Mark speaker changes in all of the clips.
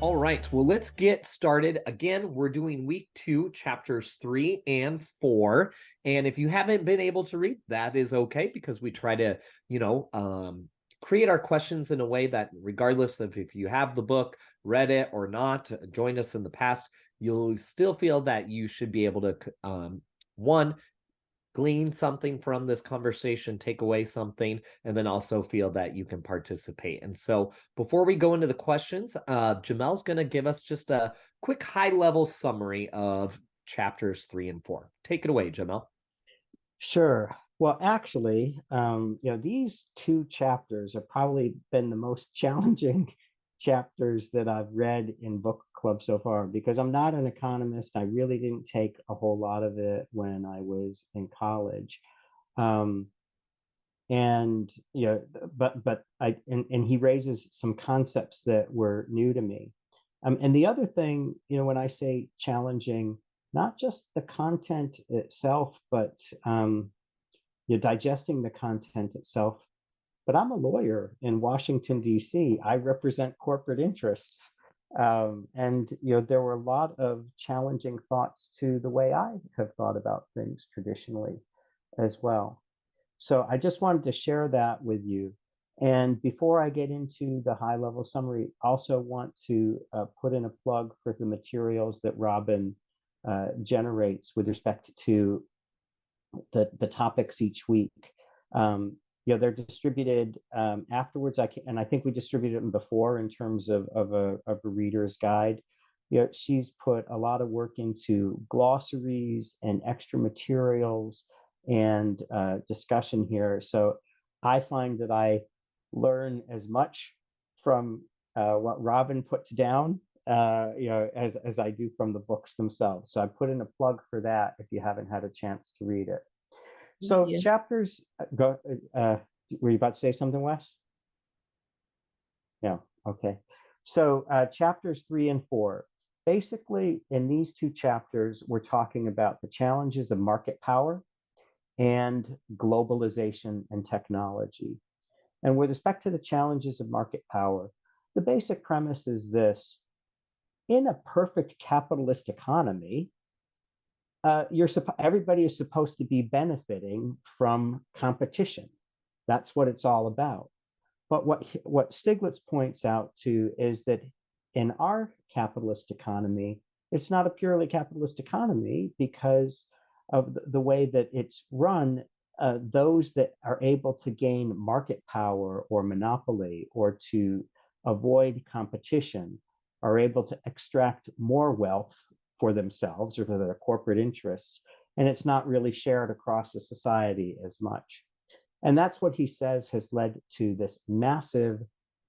Speaker 1: All right, well, let's get started. Again, we're doing week 2, chapters 3 and 4. And if you haven't been able to read, that is okay because we try to, you know, create our questions in a way that, regardless of if you have the book, read it or not, joined us in the past, you'll still feel that you should be able to, one, glean something from this conversation, take away something, and then also feel that you can participate. And so before we go into the questions, Jamel's going to give us just a quick high-level summary of chapters 3 and 4. Take it away, Jamel.
Speaker 2: Sure. Well, actually, these two chapters have probably been the most challenging chapters that I've read in book club so far because I'm not an economist. I really didn't take a whole lot of it when I was in college. Um, and but and he raises some concepts that were new to me. And the other thing, when I say challenging, not just the content itself, but you're digesting the content itself. But I'm a lawyer in Washington, D.C. I represent corporate interests. And there were a lot of challenging thoughts to the way I have thought about things traditionally as well. So I just wanted to share that with you. And before I get into the high level summary, also want to put in a plug for the materials that Robin generates with respect to the topics each week. They're distributed afterwards. I think we distributed them before in terms of a reader's guide. She's put a lot of work into glossaries and extra materials and discussion here. So I find that I learn as much from what Robin puts down, as I do from the books themselves. So I put in a plug for that if you haven't had a chance to read it. So
Speaker 3: Yeah.
Speaker 2: chapters go. Were you about to say something, Wes? No. Okay. So chapters 3 and 4. Basically, in these two chapters, we're talking about the challenges of market power and globalization and technology. And with respect to the challenges of market power, the basic premise is this: in a perfect capitalist economy, everybody is supposed to be benefiting from competition. That's what it's all about. But what Stiglitz points out to is that in our capitalist economy, it's not a purely capitalist economy because of the way that it's run. Those that are able to gain market power or monopoly or to avoid competition are able to extract more wealth for themselves or for their corporate interests, and it's not really shared across the society as much. And that's what he says has led to this massive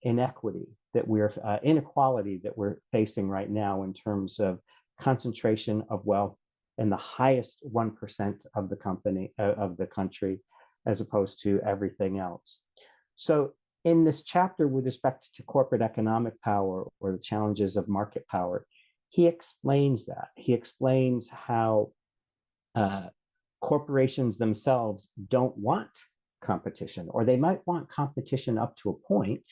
Speaker 2: inequality that we're facing right now in terms of concentration of wealth in the highest 1% of the country, as opposed to everything else. So in this chapter with respect to corporate economic power or the challenges of market power, he explains that. He explains how corporations themselves don't want competition, or they might want competition up to a point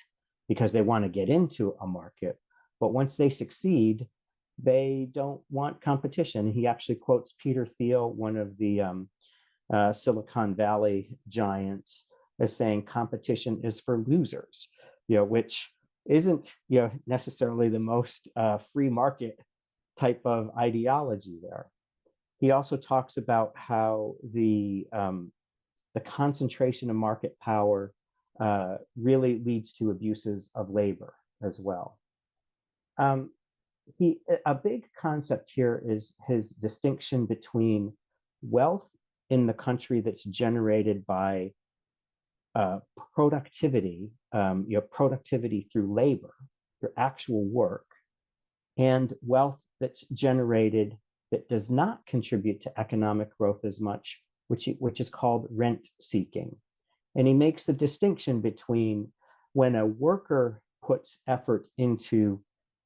Speaker 2: because they want to get into a market. But once they succeed, they don't want competition. He actually quotes Peter Thiel, one of the Silicon Valley giants, as saying competition is for losers, which isn't necessarily the most free market type of ideology there. He also talks about how the concentration of market power really leads to abuses of labor as well. A big concept here is his distinction between wealth in the country that's generated by productivity, productivity through labor, your actual work, and wealth that's generated that does not contribute to economic growth as much, which is called rent seeking. And he makes the distinction between when a worker puts effort into,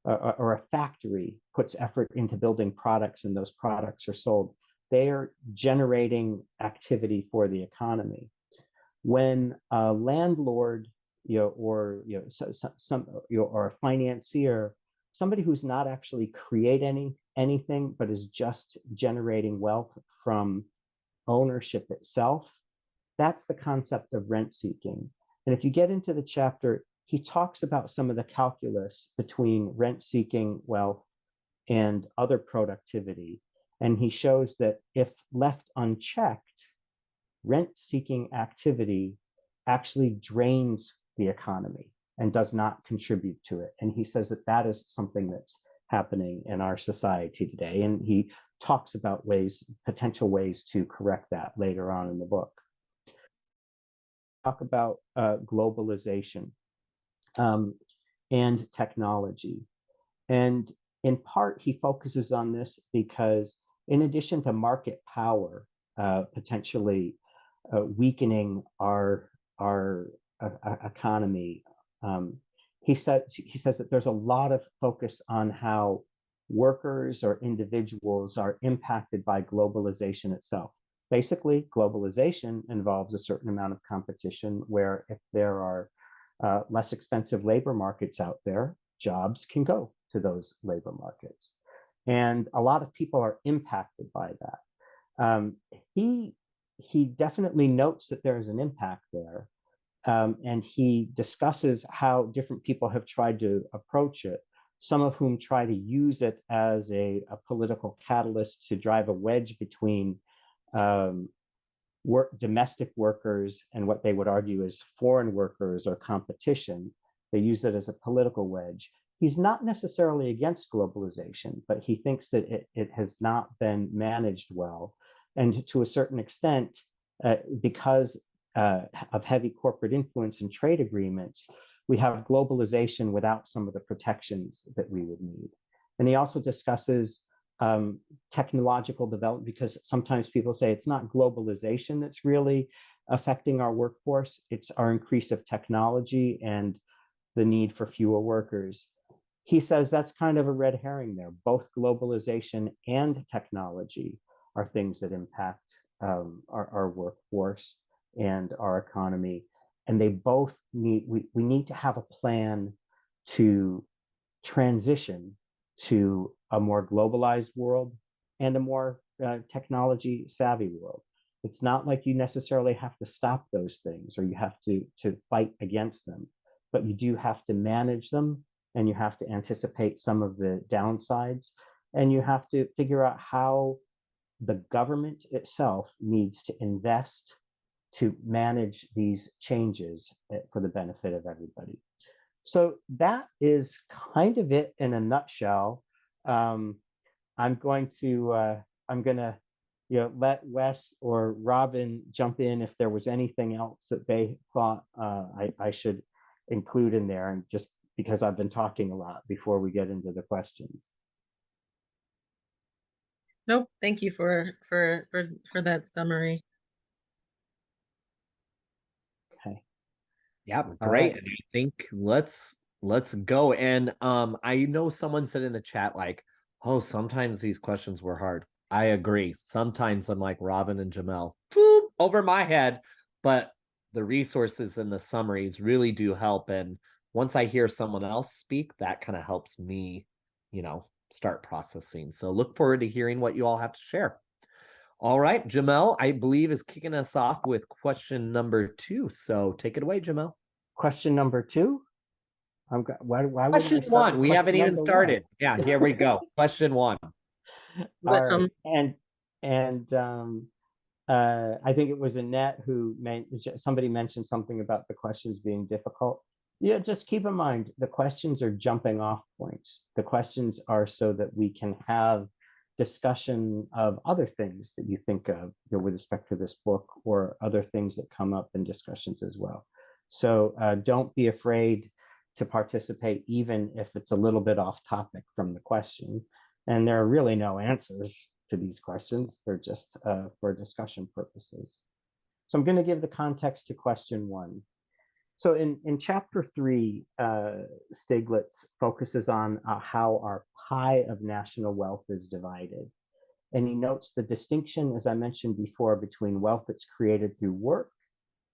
Speaker 2: or a factory puts effort into building products and those products are sold, they are generating activity for the economy. When a landlord, or a financier somebody who's not actually creating anything, but is just generating wealth from ownership itself. That's the concept of rent seeking. And if you get into the chapter, he talks about some of the calculus between rent seeking wealth and other productivity. And he shows that if left unchecked, rent seeking activity actually drains the economy and does not contribute to it. And he says that that is something that's happening in our society today. And he talks about potential ways to correct that later on in the book. Talk about globalization and technology. And in part, he focuses on this because in addition to market power potentially weakening our economy, he says that there's a lot of focus on how workers or individuals are impacted by globalization itself. Basically, globalization involves a certain amount of competition where if there are less expensive labor markets out there, jobs can go to those labor markets. And a lot of people are impacted by that. He definitely notes that there is an impact there. And he discusses how different people have tried to approach it, some of whom try to use it as a political catalyst to drive a wedge between domestic workers and what they would argue is foreign workers or competition. They use it as a political wedge. He's not necessarily against globalization, but he thinks that it has not been managed well. And to a certain extent, because of heavy corporate influence and trade agreements, we have globalization without some of the protections that we would need. And he also discusses technological development, because sometimes people say it's not globalization that's really affecting our workforce, it's our increase of technology and the need for fewer workers. He says that's kind of a red herring there. Both globalization and technology are things that impact our workforce and our economy. And they both need, we need to have a plan to transition to a more globalized world and a more technology savvy world. It's not like you necessarily have to stop those things or you have to fight against them, but you do have to manage them, and you have to anticipate some of the downsides, and you have to figure out how the government itself needs to invest to manage these changes for the benefit of everybody. So that is kind of it in a nutshell. I'm going to let Wes or Robin jump in if there was anything else that they thought I should include in there, and just because I've been talking a lot before we get into the questions.
Speaker 3: Nope. Thank you for that summary.
Speaker 2: Okay.
Speaker 1: Yeah,
Speaker 2: All
Speaker 1: great.
Speaker 2: right.
Speaker 1: And I think let's go. And I know someone said in the chat, like, oh, sometimes these questions were hard. I agree. Sometimes I'm like Robin and Jamel, over my head, but the resources and the summaries really do help. And once I hear someone else speak, that kind of helps me, start processing. So look forward to hearing what you all have to share. All right, Jamel, I believe, is kicking us off with question number 2. So take it away, Jamel.
Speaker 2: Question number 2. Why
Speaker 1: Question 1. We haven't even started. Yeah, here we go. Question 1.
Speaker 2: All right. And I think it was Annette who somebody mentioned something about the questions being difficult. Yeah, just keep in mind the questions are jumping off points. The questions are so that we can have discussion of other things that you think of with respect to this book, or other things that come up in discussions as well. So don't be afraid to participate, even if it's a little bit off topic from the question. And there are really no answers to these questions. They're just for discussion purposes. So I'm going to give the context to question 1. So in chapter 3, Stiglitz focuses on how our pie of national wealth is divided. And he notes the distinction, as I mentioned before, between wealth that's created through work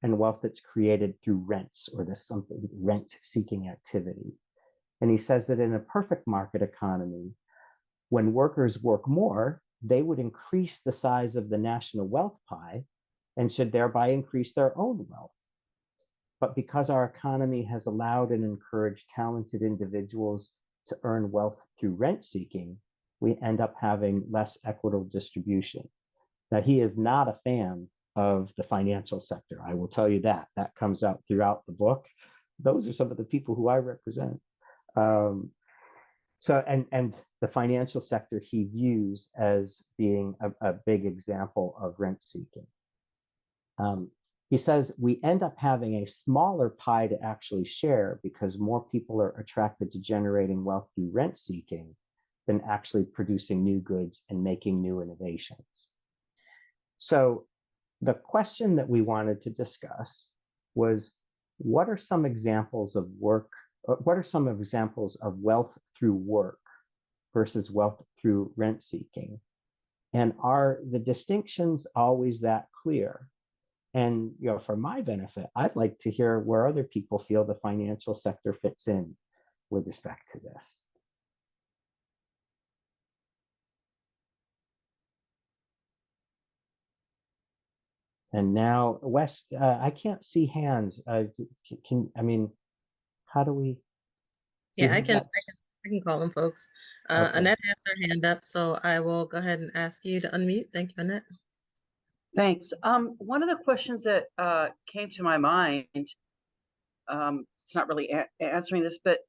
Speaker 2: and wealth that's created through rents, or this something rent-seeking activity. And he says that in a perfect market economy, when workers work more, they would increase the size of the national wealth pie and should thereby increase their own wealth. But because our economy has allowed and encouraged talented individuals to earn wealth through rent seeking, we end up having less equitable distribution. Now, he is not a fan of the financial sector. I will tell you that. That comes out throughout the book. Those are some of the people who I represent. And the financial sector he views as being a big example of rent seeking. He says we end up having a smaller pie to actually share because more people are attracted to generating wealth through rent seeking than actually producing new goods and making new innovations. So the question that we wanted to discuss was, what are some examples of work? What are some examples of wealth through work versus wealth through rent seeking? And are the distinctions always that clear? And for my benefit, I'd like to hear where other people feel the financial sector fits in with respect to this. And now, Wes, I can't see hands. How do we?
Speaker 3: Yeah, I can call them, folks.
Speaker 2: Okay.
Speaker 3: Annette has her hand up, so I will go ahead and ask you to unmute. Thank you, Annette.
Speaker 4: Thanks. One of the questions that came to my mind, it's not really answering this, but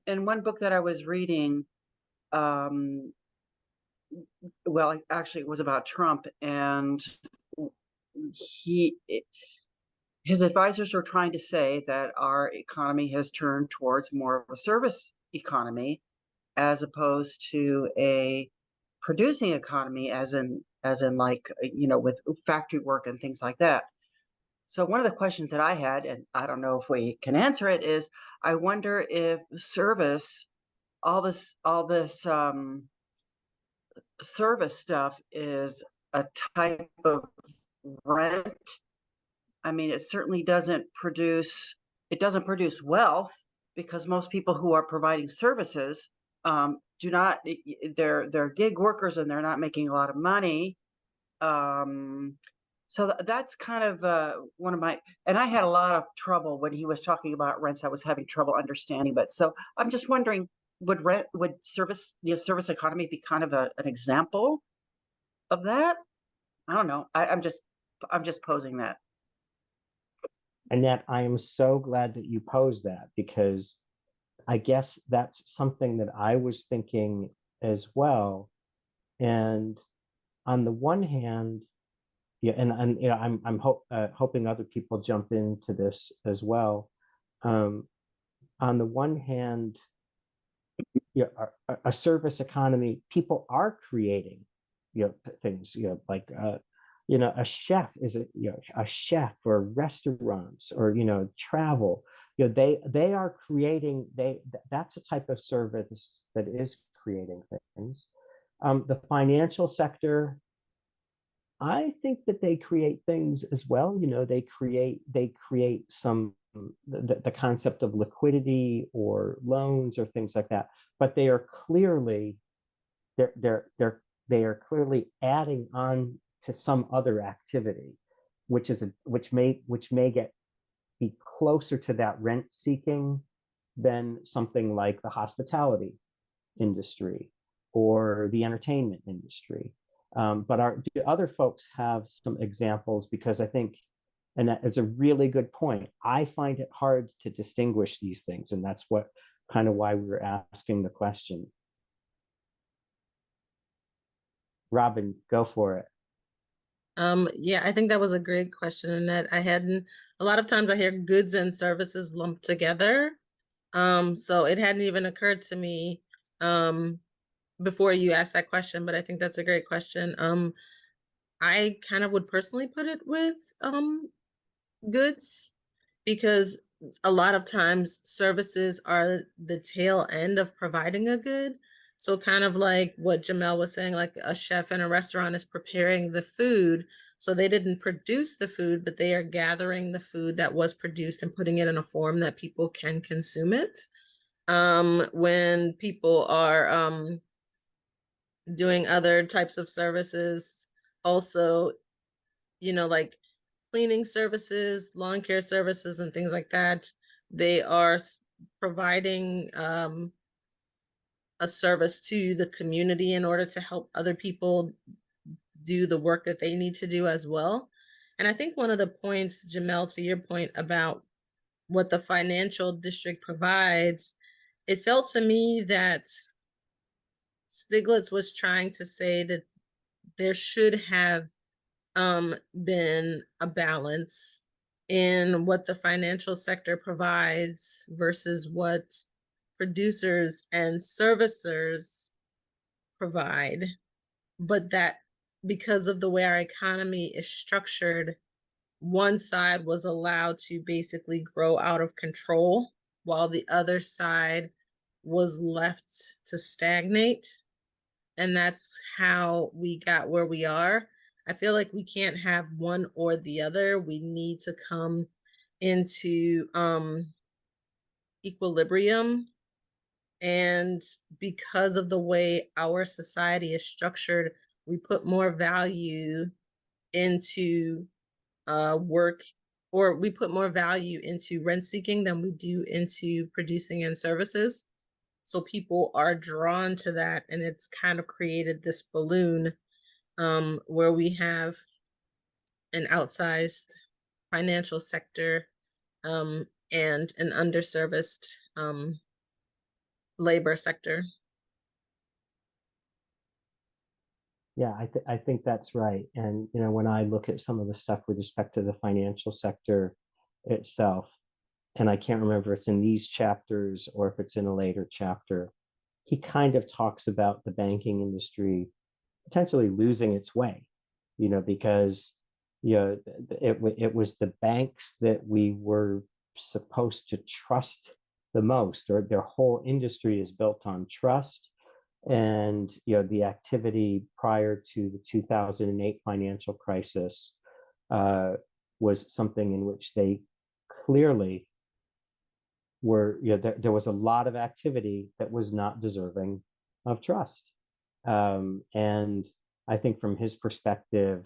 Speaker 4: in one book that I was reading, well, actually it was about Trump, and his advisors were trying to say that our economy has turned towards more of a service economy as opposed to a producing economy, as in like, with factory work and things like that. So one of the questions that I had, and I don't know if we can answer it, is I wonder if service, all this service stuff is a type of rent. I mean, it certainly doesn't produce wealth, because most people who are providing services do not, they're gig workers and they're not making a lot of money. So that's kind of one of my, and I had a lot of trouble when he was talking about rents. I was having trouble understanding, but so I'm just wondering, would service economy be kind of an example of that? I don't know. I'm just posing that.
Speaker 2: Annette, I am so glad that you posed that, because I guess that's something that I was thinking as well. And on the one hand, I'm hoping other people jump into this as well. On the one hand, a service economy, people are creating, things, like a chef is a chef, or restaurants, or travel. They are creating. That's a type of service that is creating things. The financial sector, I think that they create things as well. They create some the concept of liquidity or loans or things like that. But they are clearly they are clearly adding on to some other activity, which may be closer to that rent seeking than something like the hospitality industry or the entertainment industry. But do other folks have some examples? Because I think, and that is a really good point, I find it hard to distinguish these things, and that's what kind of why we were asking the question. Robin, go for it.
Speaker 3: Yeah, I think that was a great question, Annette. A lot of times I hear goods and services lumped together. So it hadn't even occurred to me before you asked that question, but I think that's a great question. I kind of would personally put it with goods, because a lot of times services are the tail end of providing a good. So kind of like what Jamel was saying, like a chef in a restaurant is preparing the food. So they didn't produce the food, but they are gathering the food that was produced and putting it in a form that people can consume it. When people are doing other types of services, also, like cleaning services, lawn care services, and things like that, they are providing a service to the community in order to help other people do the work that they need to do as well. And I think one of the points, Jamel, to your point about what the financial district provides, it felt to me that Stiglitz was trying to say that there should have been a balance in what the financial sector provides versus what producers and servicers provide, but that because of the way our economy is structured, one side was allowed to basically grow out of control while the other side was left to stagnate. And that's how we got where we are. I feel like we can't have one or the other. We need to come into equilibrium. And because of the way our society is structured, we put more value into work, or we put more value into rent seeking than we do into producing and services. So people are drawn to that, and it's kind of created this balloon where we have an outsized financial sector and an underserviced labor sector.
Speaker 2: Yeah, I think that's right. And when I look at some of the stuff with respect to the financial sector itself, and I can't remember if it's in these chapters or if it's in a later chapter, he kind of talks about the banking industry potentially losing its way, because it was the banks that we were supposed to trust the most, or their whole industry is built on trust. And the activity prior to the 2008 financial crisis was something in which they clearly were, there was a lot of activity that was not deserving of trust. And I think from his perspective,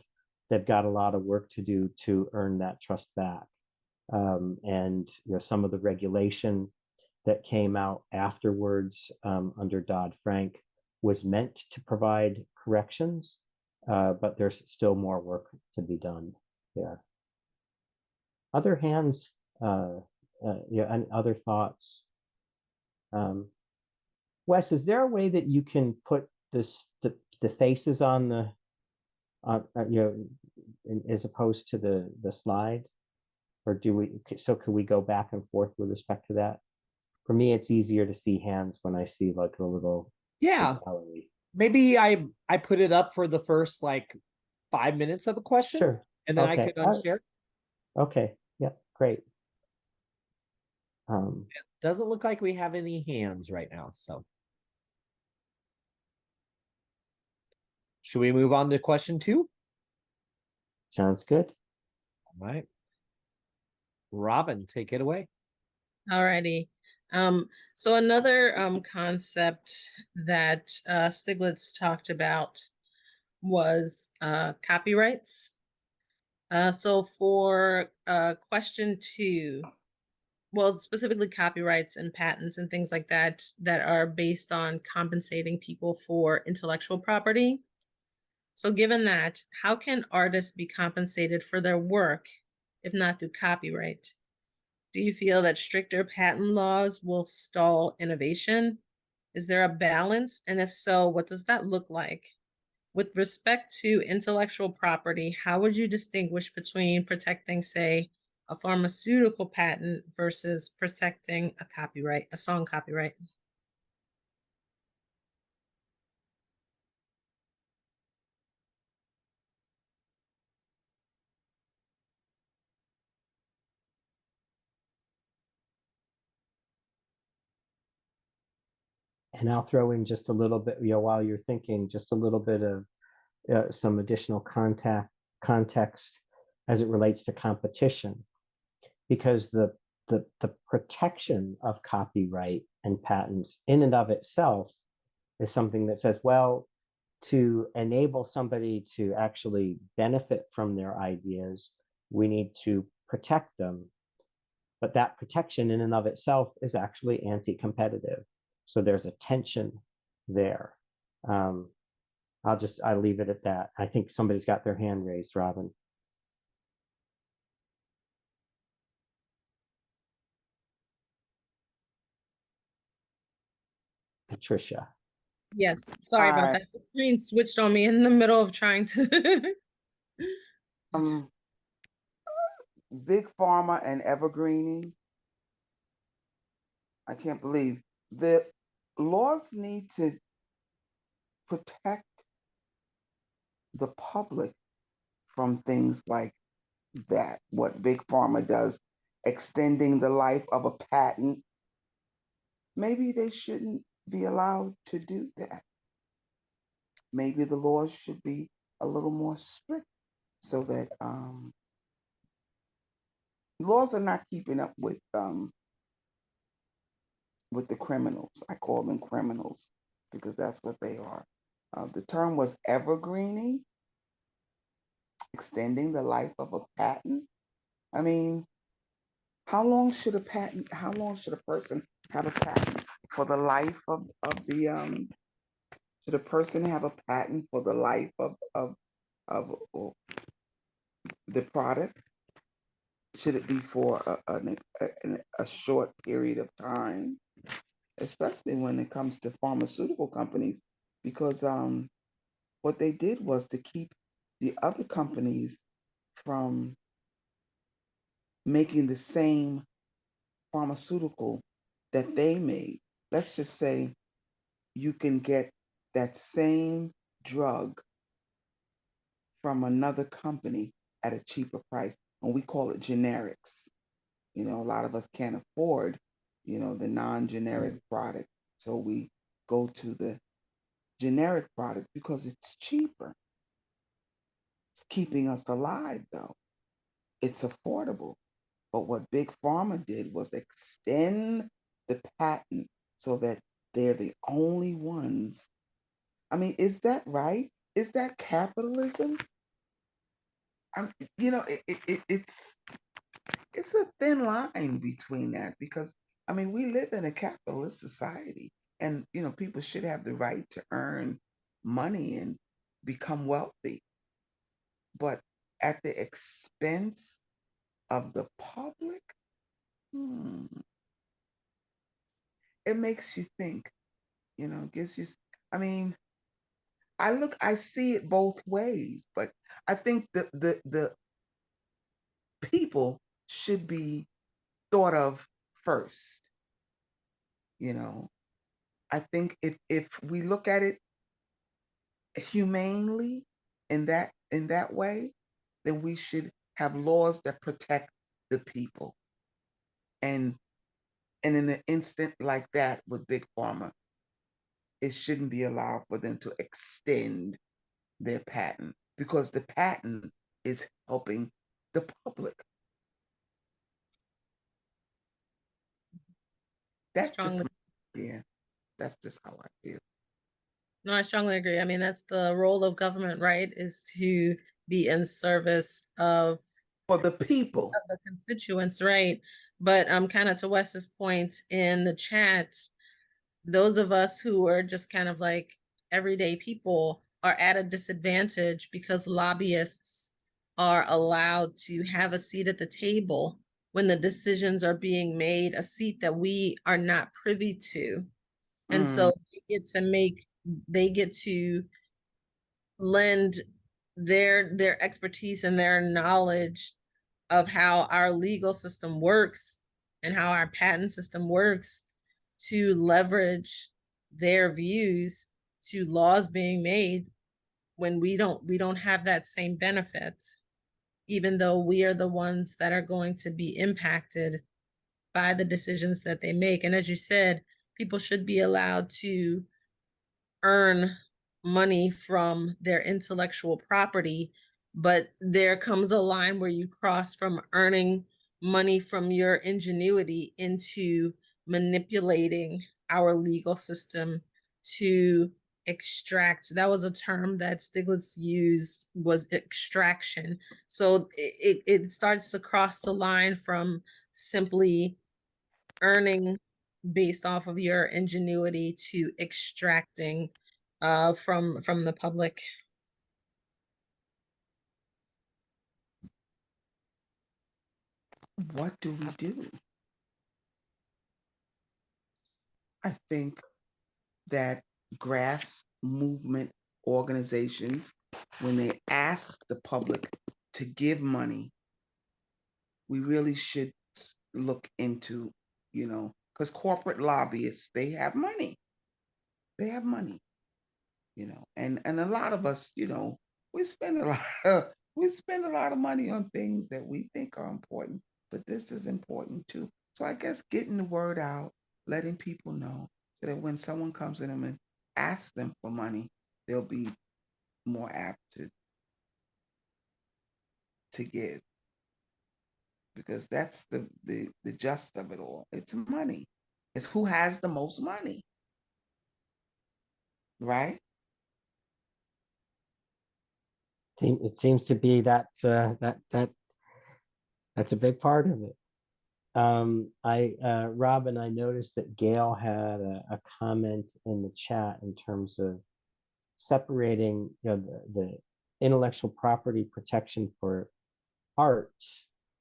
Speaker 2: they've got a lot of work to do to earn that trust back. And some of the regulation that came out afterwards under Dodd-Frank was meant to provide corrections, but there's still more work to be done there. Other hands, and other thoughts. Wes, is there a way that you can put the faces on the as opposed to the slide, or can we go back and forth with respect to that? For me, it's easier to see hands when I see like a little gallery.
Speaker 1: Maybe I put it up for the first like 5 minutes of a question.
Speaker 2: Sure.
Speaker 1: And then
Speaker 2: Okay.
Speaker 1: I could unshare.
Speaker 2: Okay. Yeah, great.
Speaker 1: Doesn't look like we have any hands right now, so should we move on to question 2?
Speaker 2: Sounds good.
Speaker 1: All right. Robin, take it away.
Speaker 3: Alrighty. So another concept that Stiglitz talked about was copyrights. So for question 2, well, specifically copyrights and patents and things like that are based on compensating people for intellectual property. So given that, how can artists be compensated for their work if not through copyright? Do you feel that stricter patent laws will stall innovation? Is there a balance? And if so, what does that look like? With respect to intellectual property, how would you distinguish between protecting, say, a pharmaceutical patent versus protecting a copyright, a song copyright?
Speaker 2: And I'll throw in just a little bit, while you're thinking, just a little bit of some additional context as it relates to competition, because the protection of copyright and patents in and of itself is something that says, well, to enable somebody to actually benefit from their ideas, we need to protect them. But that protection in and of itself is actually anti-competitive. So there's a tension there. I'll leave it at that. I think somebody's got their hand raised, Robin. Patricia.
Speaker 3: Yes, sorry about
Speaker 5: Hi.
Speaker 3: that. The screen switched on me in the middle of trying to.
Speaker 5: Big Pharma and evergreening. I can't believe the laws need to protect the public from things like that. What Big Pharma does, extending the life of a patent. Maybe they shouldn't be allowed to do that. Maybe the laws should be a little more strict so that laws are not keeping up with the criminals. I call them criminals because that's what they are. The term was evergreening, extending the life of a patent. I mean, how long should a person have a patent? For the life of the should a person have a patent for the life of the product? Should it be for a short period of time? Especially when it comes to pharmaceutical companies, because what they did was to keep the other companies from making the same pharmaceutical that they made. Let's just say you can get that same drug from another company at a cheaper price, and we call it generics. You know, a lot of us can't afford, the non-generic product, so we go to the generic product because it's cheaper. It's keeping us alive, though. It's affordable. But what Big Pharma did was extend the patent so that they're the only ones. I mean, is that right? Is that capitalism? It's a thin line between that, because I mean, we live in a capitalist society, and people should have the right to earn money and become wealthy, but at the expense of the public. It makes you think, gives you. I mean, I see it both ways, but I think the people should be thought of first. I think if we look at it humanely in that way, then we should have laws that protect the people. And in an instant like that with Big Pharma, it shouldn't be allowed for them to extend their patent, because the patent is helping the public. That's
Speaker 3: Strongly.
Speaker 5: that's just how I feel.
Speaker 3: No, I strongly agree. I mean, that's the role of government, right? Is to be in service of
Speaker 5: For the people.
Speaker 3: the constituents, right? But kind of to Wes's point in the chat, those of us who are just kind of like everyday people are at a disadvantage because lobbyists are allowed to have a seat at the table when the decisions are being made, a seat that we are not privy to. And so they get to lend their expertise and their knowledge of how our legal system works and how our patent system works to leverage their views to laws being made when we don't have that same benefit, even though we are the ones that are going to be impacted by the decisions that they make. And as you said, people should be allowed to earn money from their intellectual property, but there comes a line where you cross from earning money from your ingenuity into manipulating our legal system to extract. That was a term that Stiglitz used, was extraction. So it starts to cross the line from simply earning based off of your ingenuity to extracting from the public.
Speaker 5: What do we do? I think that grass movement organizations, when they ask the public to give money, we really should look into, because corporate lobbyists, they have money. They have money, and a lot of us, we spend a lot we spend a lot of money on things that we think are important, but this is important too. So I guess getting the word out, letting people know, so that when someone comes in and asks them for money, they'll be more apt to give, because that's the gist of it all. It's money. It's who has the most money, right?
Speaker 2: It seems to be that that's a big part of it. Robin, I noticed that Gail had a comment in the chat in terms of separating, the intellectual property protection for art,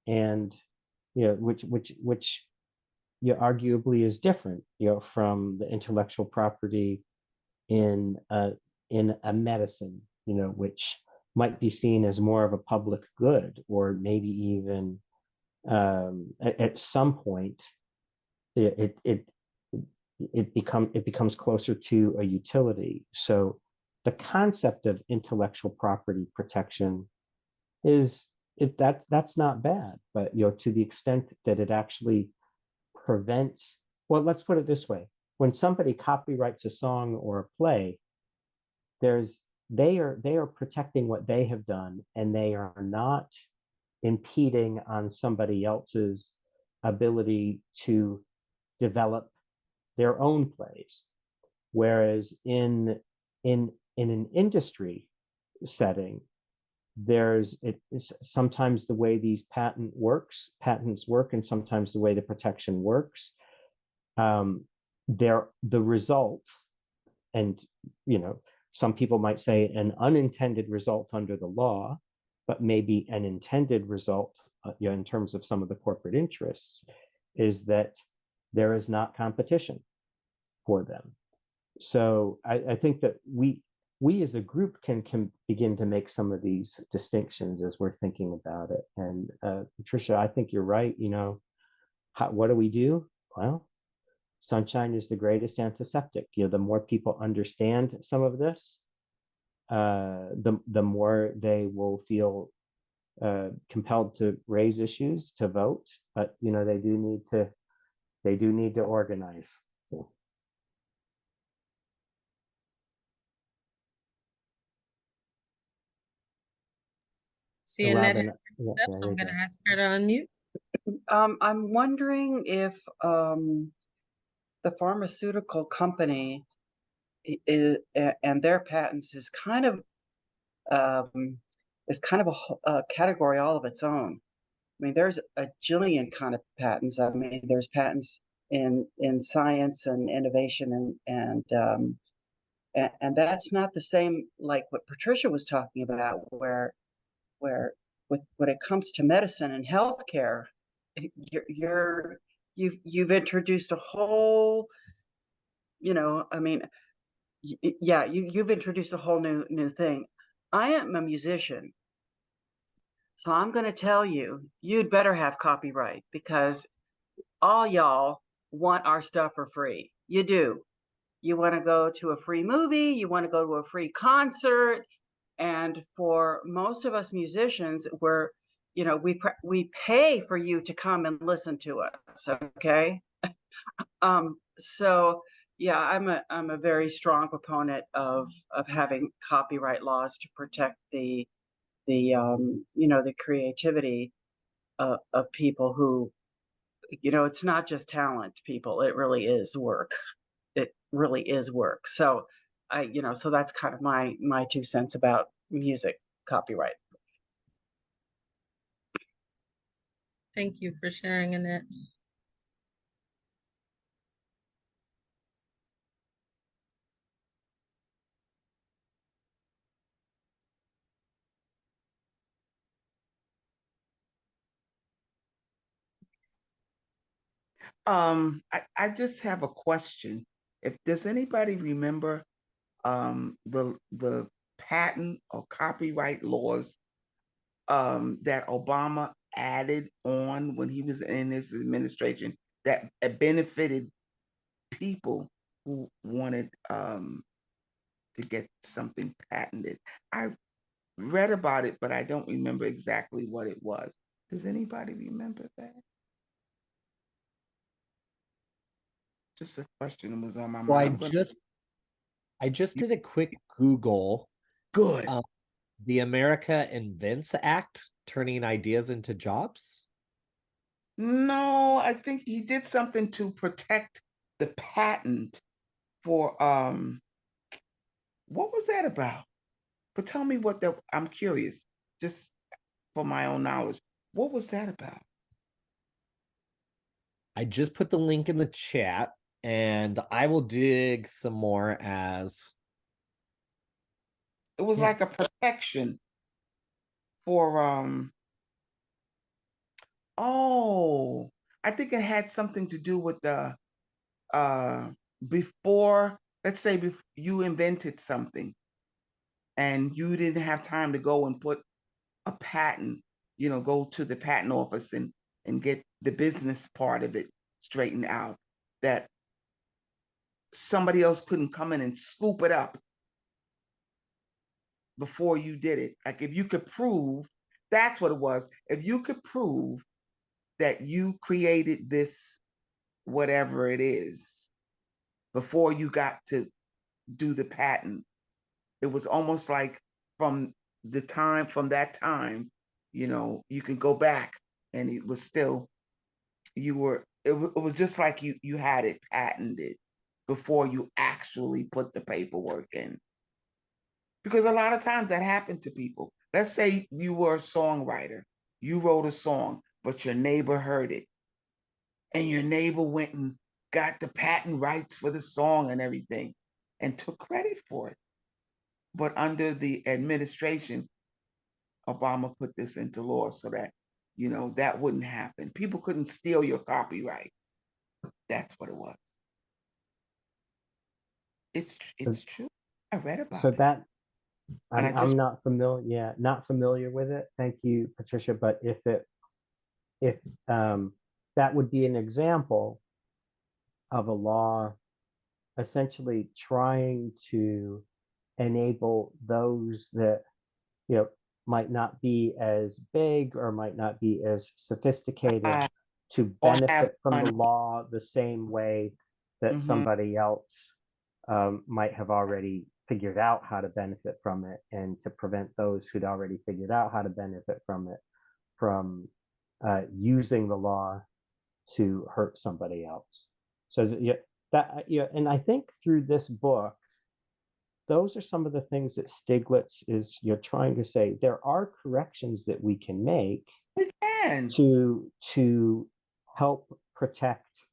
Speaker 2: and which arguably is different, from the intellectual property in a medicine, which might be seen as more of a public good, or maybe even at some point it becomes closer to a utility. So the concept of intellectual property protection is that's not bad, but to the extent that it actually prevents, well, let's put it this way: when somebody copyrights a song or a play, they are protecting what they have done, and they are not impeding on somebody else's ability to develop their own plays. Whereas in an industry setting, it's sometimes the way these patents work, and sometimes the way the protection works. The result, and some people might say an unintended result under the law, but maybe an intended result, in terms of some of the corporate interests, is that there is not competition for them. So I think that we as a group can begin to make some of these distinctions as we're thinking about it. And Patricia, I think you're right. What do we do? Well, sunshine is the greatest antiseptic. The more people understand some of this, the more they will feel compelled to raise issues, to vote. But they do need to organize. So.
Speaker 3: See, Annette,
Speaker 2: Robin,
Speaker 3: so I'm going to ask her to unmute.
Speaker 4: I'm wondering if the pharmaceutical company and their patents is kind of a category all of its own. I mean, there's a jillion kind of patents. I mean, there's patents in science and innovation, and that's not the same like what Patricia was talking about, where when it comes to medicine and healthcare, you've introduced a whole, you've introduced a whole new thing. I am a musician, so I'm going to tell you, you'd better have copyright, because all y'all want our stuff for free. You do. You want to go to a free movie, you want to go to a free concert. And for most of us musicians, we pay for you to come and listen to us, okay? So yeah, I'm a very strong proponent of having copyright laws to protect you know, the creativity of people who, you know, it's not just talent, people. It really is work. It really is work. So you know, so that's kind of my 2 cents about music copyright.
Speaker 3: Thank you for sharing, Annette.
Speaker 5: I just have a question. If does anybody remember the patent or copyright laws that Obama added on when he was in his administration that benefited people who wanted to get something patented? I read about it, but I don't remember exactly what it was. Does anybody remember that? Just a question that was on my
Speaker 1: So
Speaker 5: mind. I'm gonna
Speaker 1: I just did a quick Google.
Speaker 5: good.
Speaker 1: Um, the America Invents Act, turning ideas into jobs.
Speaker 5: No, I think he did something to protect the patent for what was that about? But tell me what that I'm curious, just for my own knowledge. What was that about?
Speaker 1: I just put the link in the chat, and I will dig some more as
Speaker 5: It was
Speaker 1: yeah.
Speaker 5: like a protection for oh, I think it had something to do with the uh before, let's say you invented something and you didn't have time to go and put a patent, you know, go to the patent office and get the business part of it straightened out, that somebody else couldn't come in and scoop it up before you did it. Like if you could prove, that's what it was. If you could prove that you created this, whatever it is, before you got to do the patent, it was almost like from from that time, you know, you can go back and it was still, it was just like you had it patented before you actually put the paperwork in. Because a lot of times that happened to people. Let's say you were a songwriter, you wrote a song, but your neighbor heard it, and your neighbor went and got the patent rights for the song and everything and took credit for it. But under the administration, Obama put this into law so that, you know, that wouldn't happen. People couldn't steal your copyright. That's what it was.
Speaker 2: So,
Speaker 5: It's true. I read
Speaker 2: so
Speaker 5: about it.
Speaker 2: that
Speaker 5: And I
Speaker 2: I'm
Speaker 5: just
Speaker 2: not familiar, yeah, not familiar with it. Thank you, Patricia. But if that would be an example of a law essentially trying to enable those that, you know, might not be as big or might not be as sophisticated
Speaker 5: uh,
Speaker 2: to
Speaker 5: or have
Speaker 2: benefit from the
Speaker 5: money.
Speaker 2: law the same way that
Speaker 5: Mhm.
Speaker 2: somebody else might have already figured out how to benefit from it, and to prevent those who'd already figured out how to benefit from it from using the law to hurt somebody else. So yeah, that yeah, and I think through this book, those are some of the things that Stiglitz is you're trying to say. There are corrections that we can make
Speaker 5: We can.
Speaker 2: to help protect,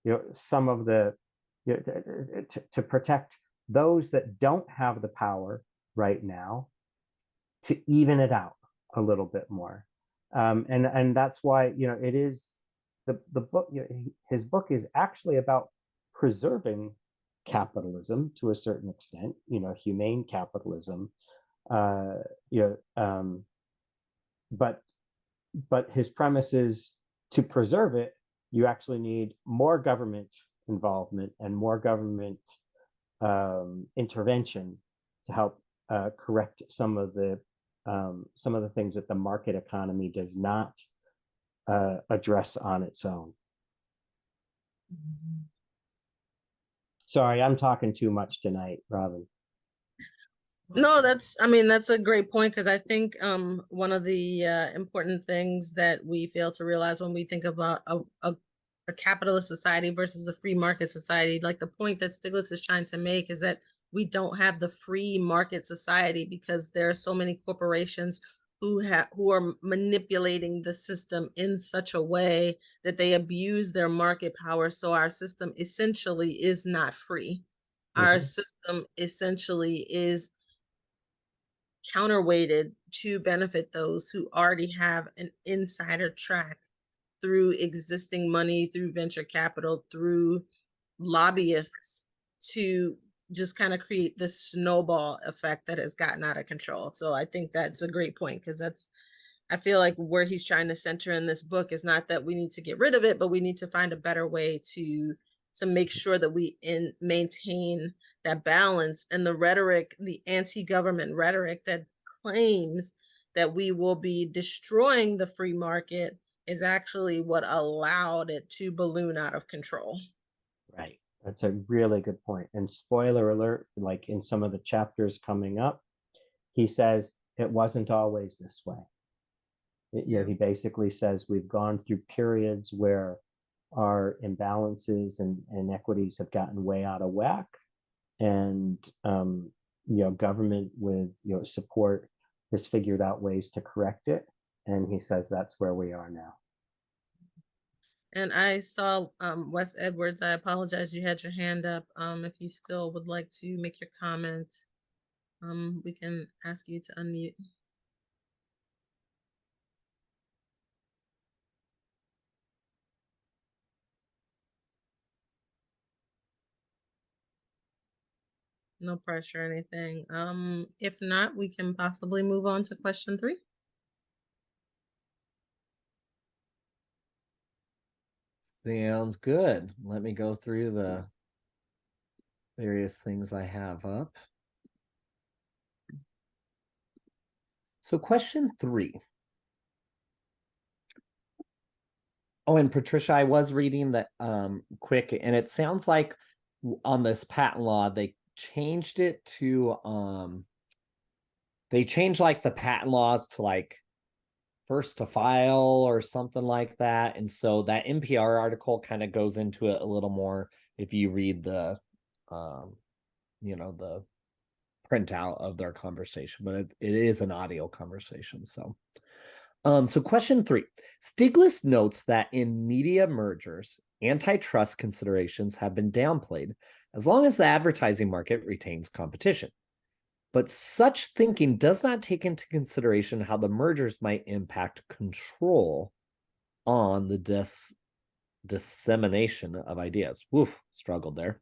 Speaker 2: you know, some of the, you know, to protect those that don't have the power right now, to even it out a little bit more. And that's why, you know, it is the book, you know, his book is actually about preserving capitalism to a certain extent, you know, humane capitalism, uh, you know, but his premise is to preserve it, you actually need more government involvement and more government intervention to help correct some of the things that the market economy does not address on its own. Sorry, I'm talking too much tonight, Robin.
Speaker 3: No, I mean, that's a great point, because I think one of the important things that we fail to realize when we think about a capitalist society versus a free market society, like the point that Stiglitz is trying to make is that we don't have the free market society because there are so many corporations who are manipulating the system in such a way that they abuse their market power. So our system essentially is not free. Our system essentially is counterweighted to benefit those who already have an insider track through existing money, through venture capital, through lobbyists, to just kind of create this snowball effect that has gotten out of control. So I think that's a great point, because I feel like where he's trying to center in this book is not that we need to get rid of it, but we need to find a better way to make sure that we maintain that balance. And the rhetoric, the anti-government rhetoric that claims that we will be destroying the free market, is actually what allowed it to balloon out of control.
Speaker 2: Right. That's a really good point. And spoiler alert, like in some of the chapters coming up, he says it wasn't always this way. You know, he basically says we've gone through periods where our imbalances and inequities have gotten way out of whack. And, you know, government with, you know, support has figured out ways to correct it. And he says that's where we are now.
Speaker 3: And I saw Wes Edwards. I apologize, you had your hand up. If you still would like to make your comment, we can ask you to unmute. No pressure or anything. If not, we can possibly move on to question 3.
Speaker 1: Sounds good. Let me go through the various things I have up. So question 3. Oh, and Patricia, I was reading that quick, and it sounds like on this patent law, they changed it to they changed like the patent laws to like first to file or something like that. And so that NPR article kind of goes into it a little more if you read the you know, the printout of their conversation, but it is an audio conversation. So so question 3. Stiglitz notes that in media mergers, antitrust considerations have been downplayed as long as the advertising market retains competition. But such thinking does not take into consideration how the mergers might impact control on the dissemination of ideas. Woof, struggled there.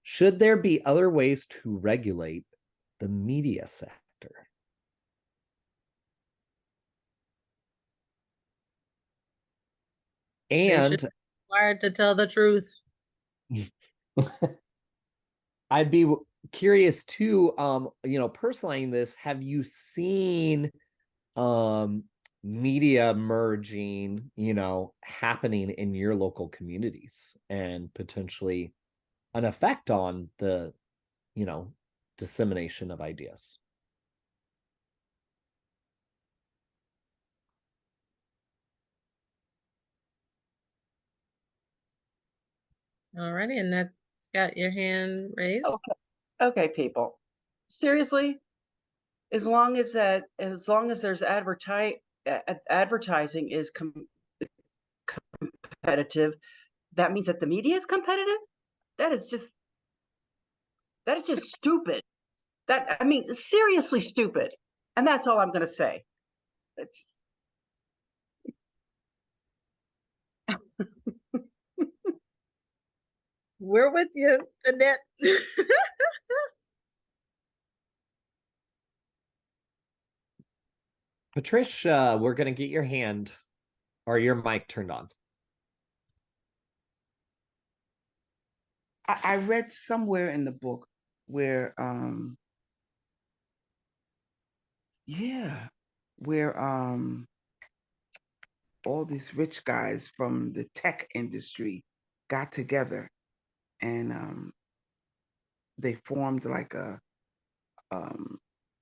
Speaker 1: Should there be other ways to regulate the media sector? And
Speaker 3: be required to tell the truth.
Speaker 1: I'd be curious too, you know, personalizing this, have you seen media merging, you know, happening in your local communities and potentially an effect on the, you know, dissemination of ideas?
Speaker 3: Alrighty, and that's got your hand raised.
Speaker 4: Okay, people. Seriously, as long as there's advertising is competitive, that means that the media is competitive? That is just stupid. That, I mean, seriously stupid. And that's all I'm going to say.
Speaker 3: We're with you, Annette.
Speaker 1: Patricia, we're going to get your hand or your mic turned on.
Speaker 5: I read somewhere in the book where where all these rich guys from the tech industry got together and they formed like a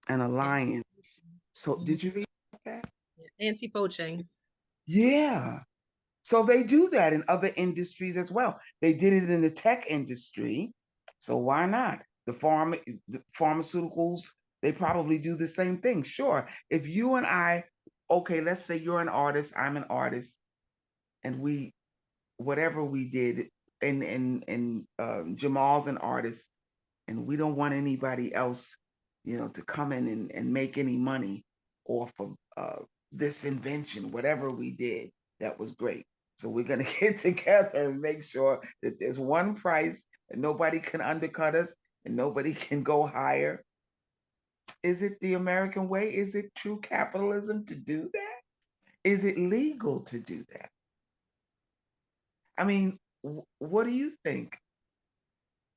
Speaker 5: an alliance. So
Speaker 3: Mhm.
Speaker 5: did you read that?
Speaker 3: Anti-poaching.
Speaker 5: Yeah. So they do that in other industries as well. They did it in the tech industry. So why not? The pharmaceuticals, they probably do the same thing. Sure. If you and I, okay, let's say you're an artist, I'm an artist, and we whatever we did, and Jamal's an artist, and we don't want anybody else, to come in and make any money off of this invention, whatever we did, that was great. So we're gonna get together and make sure that there's one price and nobody can undercut us and nobody can go higher. Is it the American way? Is it true capitalism to do that? Is it legal to do that? I mean, what do you think?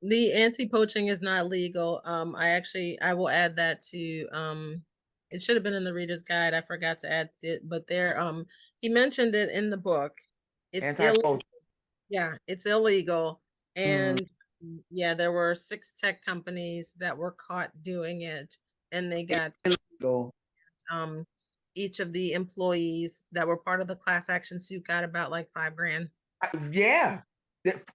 Speaker 3: The anti-poaching is not legal. I will add that to it should have been in the reader's guide. I forgot to add it, but there he mentioned it in the book. It's
Speaker 5: Anti-poaching.
Speaker 3: yeah, it's illegal.
Speaker 5: Mm,
Speaker 3: And yeah, there were 6 tech companies that were caught doing it, and they got
Speaker 5: illegal.
Speaker 3: um each of the employees that were part of the class action suit got about like 5 grand.
Speaker 5: Yeah.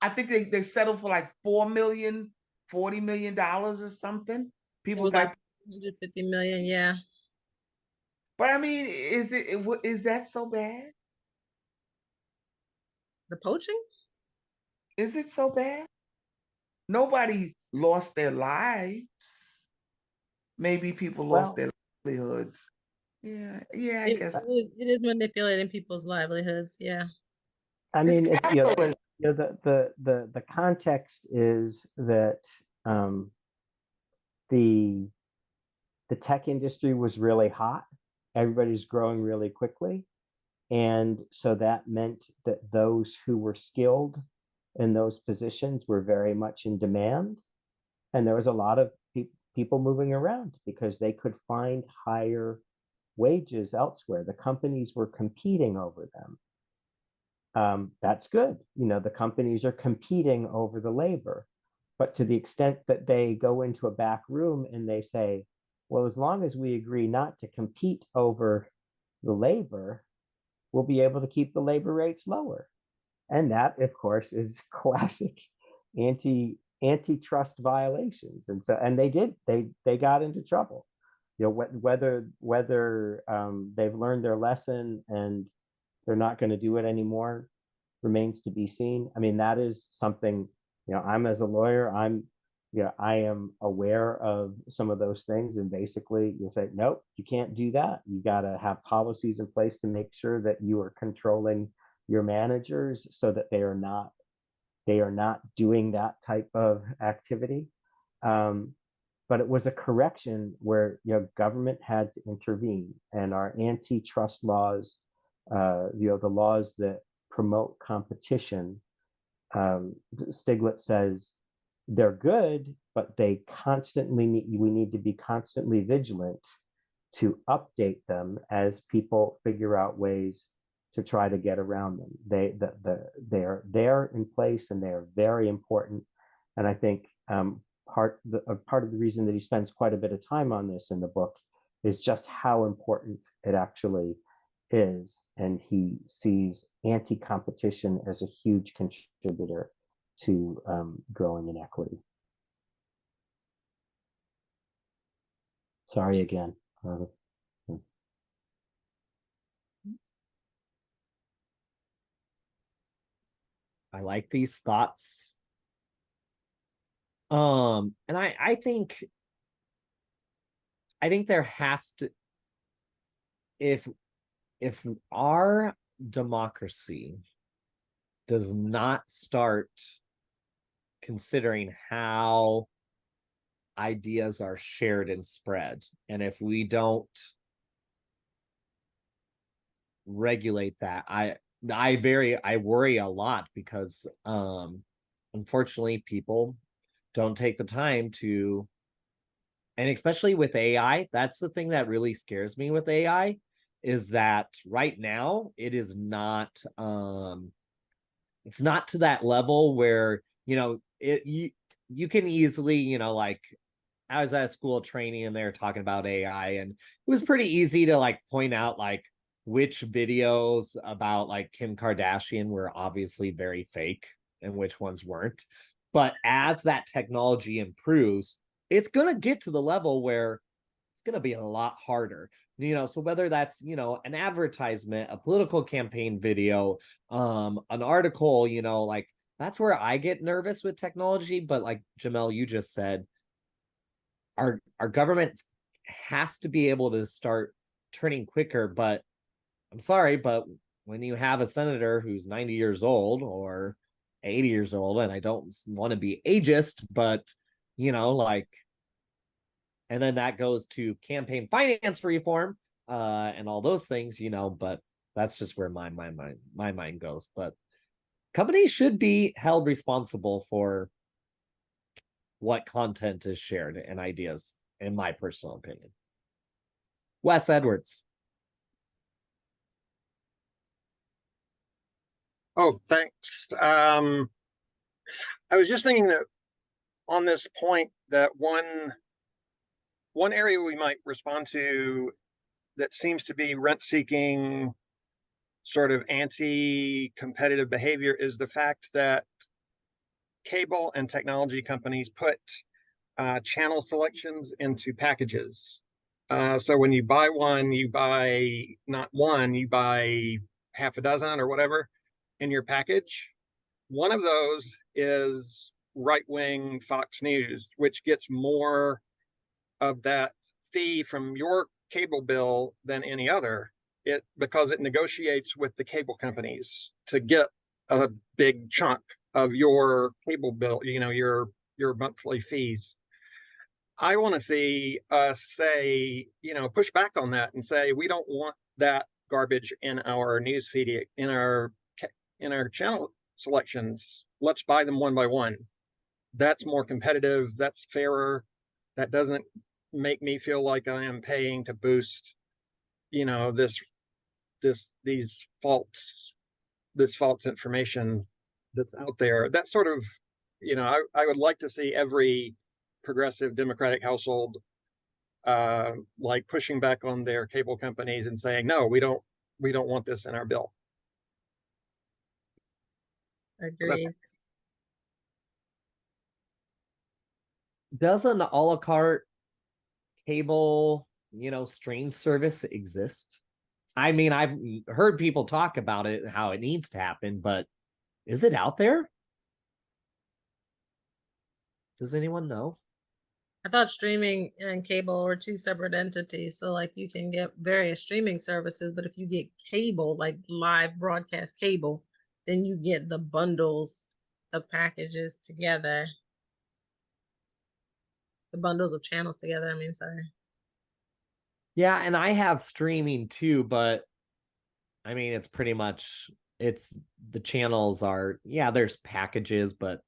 Speaker 5: I think they settled for like 4 million, $40 million or something.
Speaker 3: It
Speaker 5: People
Speaker 3: was like
Speaker 5: got,
Speaker 3: 150 million, yeah.
Speaker 5: but I mean, is that so bad?
Speaker 3: The poaching?
Speaker 5: Is it so bad? Nobody lost their lives. Maybe people lost
Speaker 2: Well,
Speaker 5: their livelihoods. Yeah, yeah, I
Speaker 3: It,
Speaker 5: guess
Speaker 3: it is manipulating people's livelihoods, yeah.
Speaker 2: I
Speaker 5: it's
Speaker 2: mean, it's
Speaker 5: capitalism.
Speaker 2: the context is that um, the the tech industry was really hot. Everybody's growing really quickly, and so that meant that those who were skilled in those positions were very much in demand, and there was a lot of people moving around because they could find higher wages elsewhere. The companies were competing over them. That's good. The companies are competing over the labor. But to the extent that they go into a back room and they say, well, as long as we agree not to compete over the labor, we'll be able to keep the labor rates lower. And that, of course, is classic antitrust violations. And so, and they got into trouble. Whether they've learned their lesson and they're not going to do it anymore remains to be seen. I mean, that is something, I'm as a lawyer, I am aware of some of those things. And basically you say, nope, you can't do that. You got to have policies in place to make sure that you are controlling your managers so that they are not doing that type of activity. But it was a correction where government had to intervene, and our antitrust laws, the laws that promote competition, Stiglitz says they're good, but we need to be constantly vigilant to update them as people figure out ways to try to get around them. They're there in place and they're very important. And I think part of the reason that he spends quite a bit of time on this in the book is just how important it actually is. And he sees anti-competition as a huge contributor to growing inequity. Sorry again.
Speaker 1: I like these thoughts. And I think there has to, if our democracy does not start considering how ideas are shared and spread, and if we don't regulate that, I worry a lot, because unfortunately people don't take the time to, and especially with AI, that's the thing that really scares me with AI, is that right now it's not to that level where you can easily, like I was at school training and they were talking about AI, and it was pretty easy to like point out like which videos about like Kim Kardashian were obviously very fake and which ones weren't. But as that technology improves, it's going to get to the level where it's going to be a lot harder. So whether that's, an advertisement, a political campaign video, an article, like that's where I get nervous with technology. But like Jamel, you just said, our government has to be able to start turning quicker. But I'm sorry, but when you have a senator who's 90 years old or 80 years old, and I don't want to be ageist, but like, and then that goes to campaign finance reform, and all those things, but that's just where my mind goes. But companies should be held responsible for what content is shared and ideas, in my personal opinion. Wes Edwards.
Speaker 6: Oh, thanks. I was just thinking that on this point, that one area we might respond to that seems to be rent-seeking, sort of anti-competitive behavior, is the fact that cable and technology companies put channel selections into packages. So when you buy one, you buy not one, you buy half a dozen or whatever in your package. One of those is right-wing Fox News, which gets more of that fee from your cable bill than any other, because it negotiates with the cable companies to get a big chunk of your cable bill, your monthly fees. I want to see us say, push back on that and say, we don't want that garbage in our news feed, in our channel selections. Let's buy them one by one. That's more competitive. That's fairer. That doesn't make me feel like I am paying to boost, these false information that's out there. That sort of, I would like to see every progressive Democratic household like pushing back on their cable companies and saying, no, we don't want this in our bill.
Speaker 3: Agreed.
Speaker 1: Does an a la carte cable, stream service exist? I mean, I've heard people talk about it, how it needs to happen, but is it out there? Does anyone know?
Speaker 3: I thought streaming and cable were two separate entities. So like you can get various streaming services, but if you get cable, like live broadcast cable, then you get the bundles of packages together. The bundles of channels together, sorry.
Speaker 1: Yeah, and I have streaming too, but I mean, it's pretty much, it's the channels are, yeah, there's packages, but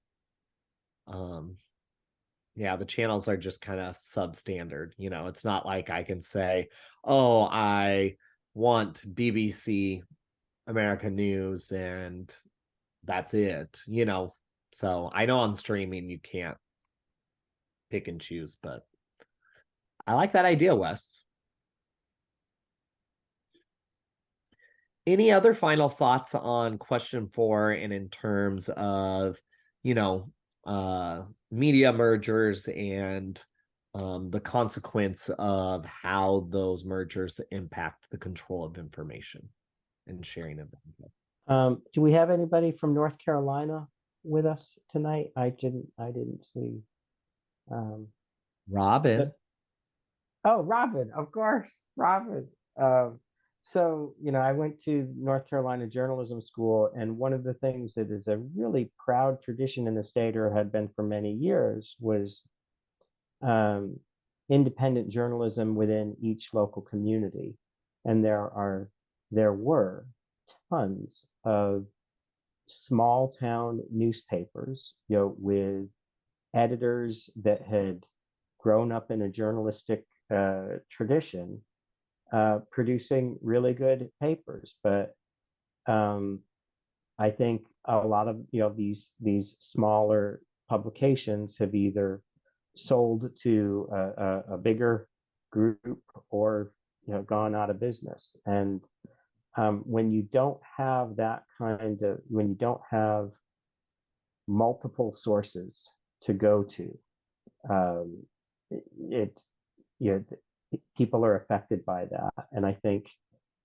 Speaker 1: yeah, the channels are just kind of substandard. It's not like I can say, oh, I want BBC American News and that's it. So I know on streaming you can't pick and choose, but I like that idea, Wes. Any other final thoughts on question 4 and in terms of, media mergers and the consequence of how those mergers impact the control of information and sharing of info?
Speaker 2: Do we have anybody from North Carolina with us tonight? I didn't see.
Speaker 1: Robin.
Speaker 2: Oh, Robin, of course, Robin. So, I went to North Carolina Journalism School, and one of the things that is a really proud tradition in the state, or had been for many years, was independent journalism within each local community. And there were tons of small town newspapers, with editors that had grown up in a journalistic tradition, producing really good papers. But I think a lot of these smaller publications have either sold to a bigger group or gone out of business. And when you don't have that when you don't have multiple sources to go to, it you know, people are affected by that. And I think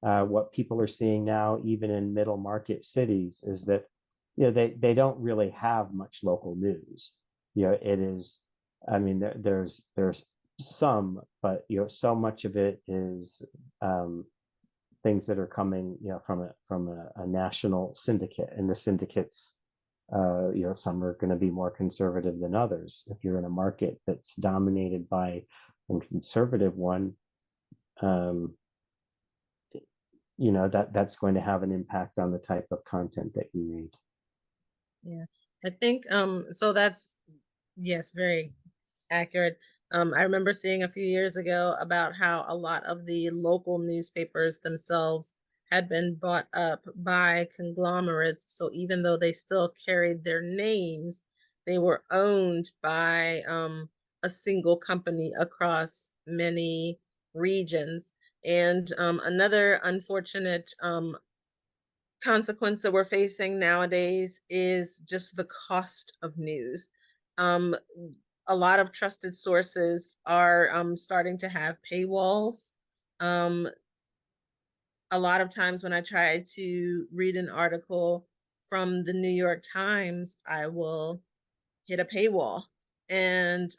Speaker 2: what people are seeing now, even in middle market cities, is that they don't really have much local news. It is, I mean, there's some, but so much of it is things that are coming from a national syndicate, and the syndicates, some are going to be more conservative than others. If you're in a market that's dominated by a conservative one, that's going to have an impact on the type of content that you read.
Speaker 3: Yeah, I think so that's, yes, very accurate. I remember seeing a few years ago about how a lot of the local newspapers themselves had been bought up by conglomerates. So even though they still carried their names, they were owned by a single company across many regions. And another unfortunate consequence that we're facing nowadays is just the cost of news. Um, a lot of trusted sources are starting to have paywalls. Um, a lot of times when I try to read an article from the New York Times, I will hit a paywall. And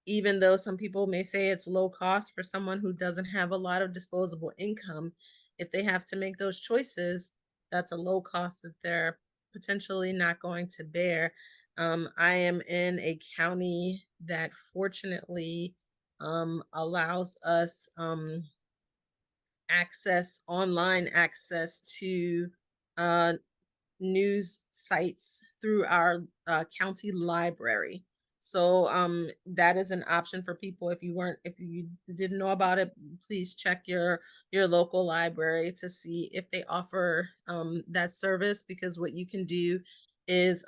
Speaker 3: even though some people may say it's low cost for someone who doesn't have a lot of disposable income, if they have to make those choices, that's a low cost that they're potentially not going to bear. I am in a county that fortunately allows us online access to uh, news sites through our county library. So that is an option for people. If you didn't know about it, please check your local library to see if they offer that service, because what you can do is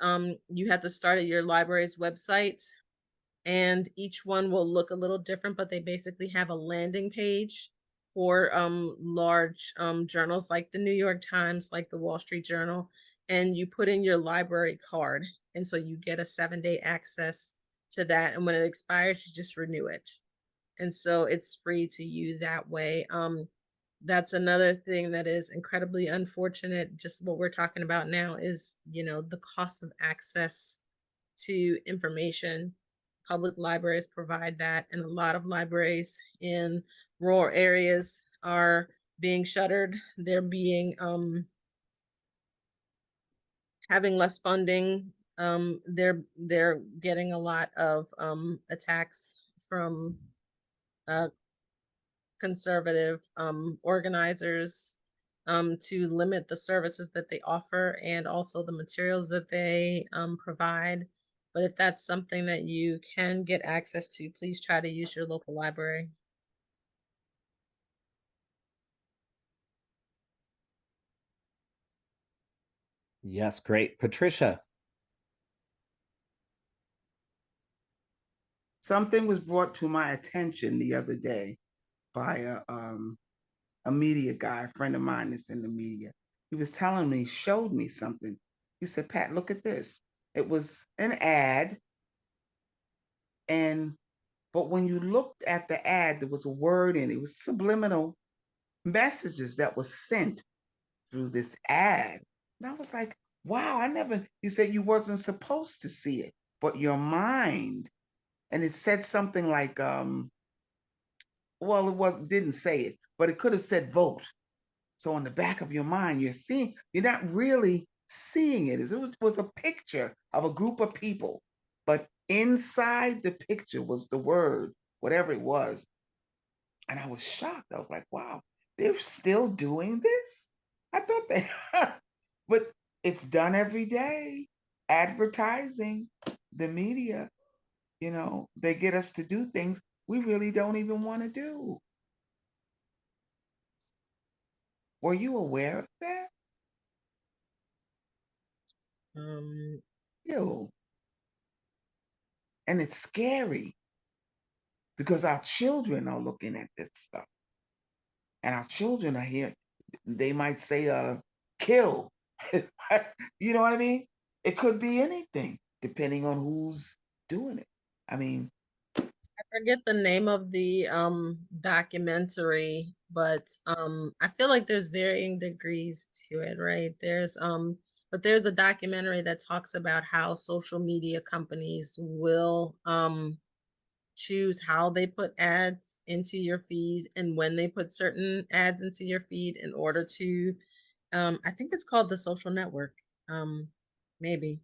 Speaker 3: you have to start at your library's website, and each one will look a little different, but they basically have a landing page for large journals like the New York Times, like the Wall Street Journal, and you put in your library card, and so you get a 7-day access to that, and when it expires, you just renew it. And so it's free to you that way. That's another thing that is incredibly unfortunate. Just what we're talking about now is, the cost of access to information. Public libraries provide that, and a lot of libraries in rural areas are being shuttered. They're being having less funding. They're getting a lot of attacks from conservative organizers to limit the services that they offer and also the materials that they provide. But if that's something that you can get access to, please try to use your local library.
Speaker 1: Yes, great. Patricia.
Speaker 5: Something was brought to my attention the other day by a media guy, a friend of mine that's in the media. He was telling me, showed me something. He said, Pat, look at this. It was an ad, but when you looked at the ad, there was a word in it. It was subliminal messages that was sent through this ad. And I was like, wow, he said you wasn't supposed to see it, but your mind, and it said something like, didn't say it, but it could have said vote. So on the back of your mind, you're not really seeing it. It was a picture of a group of people, but inside the picture was the word, whatever it was. And I was shocked. I was like, wow, they're still doing this? I thought they, but it's done every day. Advertising, the media, they get us to do things we really don't even want to do. Were you aware of that?
Speaker 3: Um,
Speaker 5: You. And it's scary because our children are looking at this stuff. And our children are here. They might say, kill. You know what I mean? It could be anything, depending on who's doing it. I mean,
Speaker 3: I forget the name of the documentary, but I feel like there's varying degrees to it, right? There's a documentary that talks about how social media companies will choose how they put ads into your feed and when they put certain ads into your feed in order to I think it's called The Social Network. Maybe.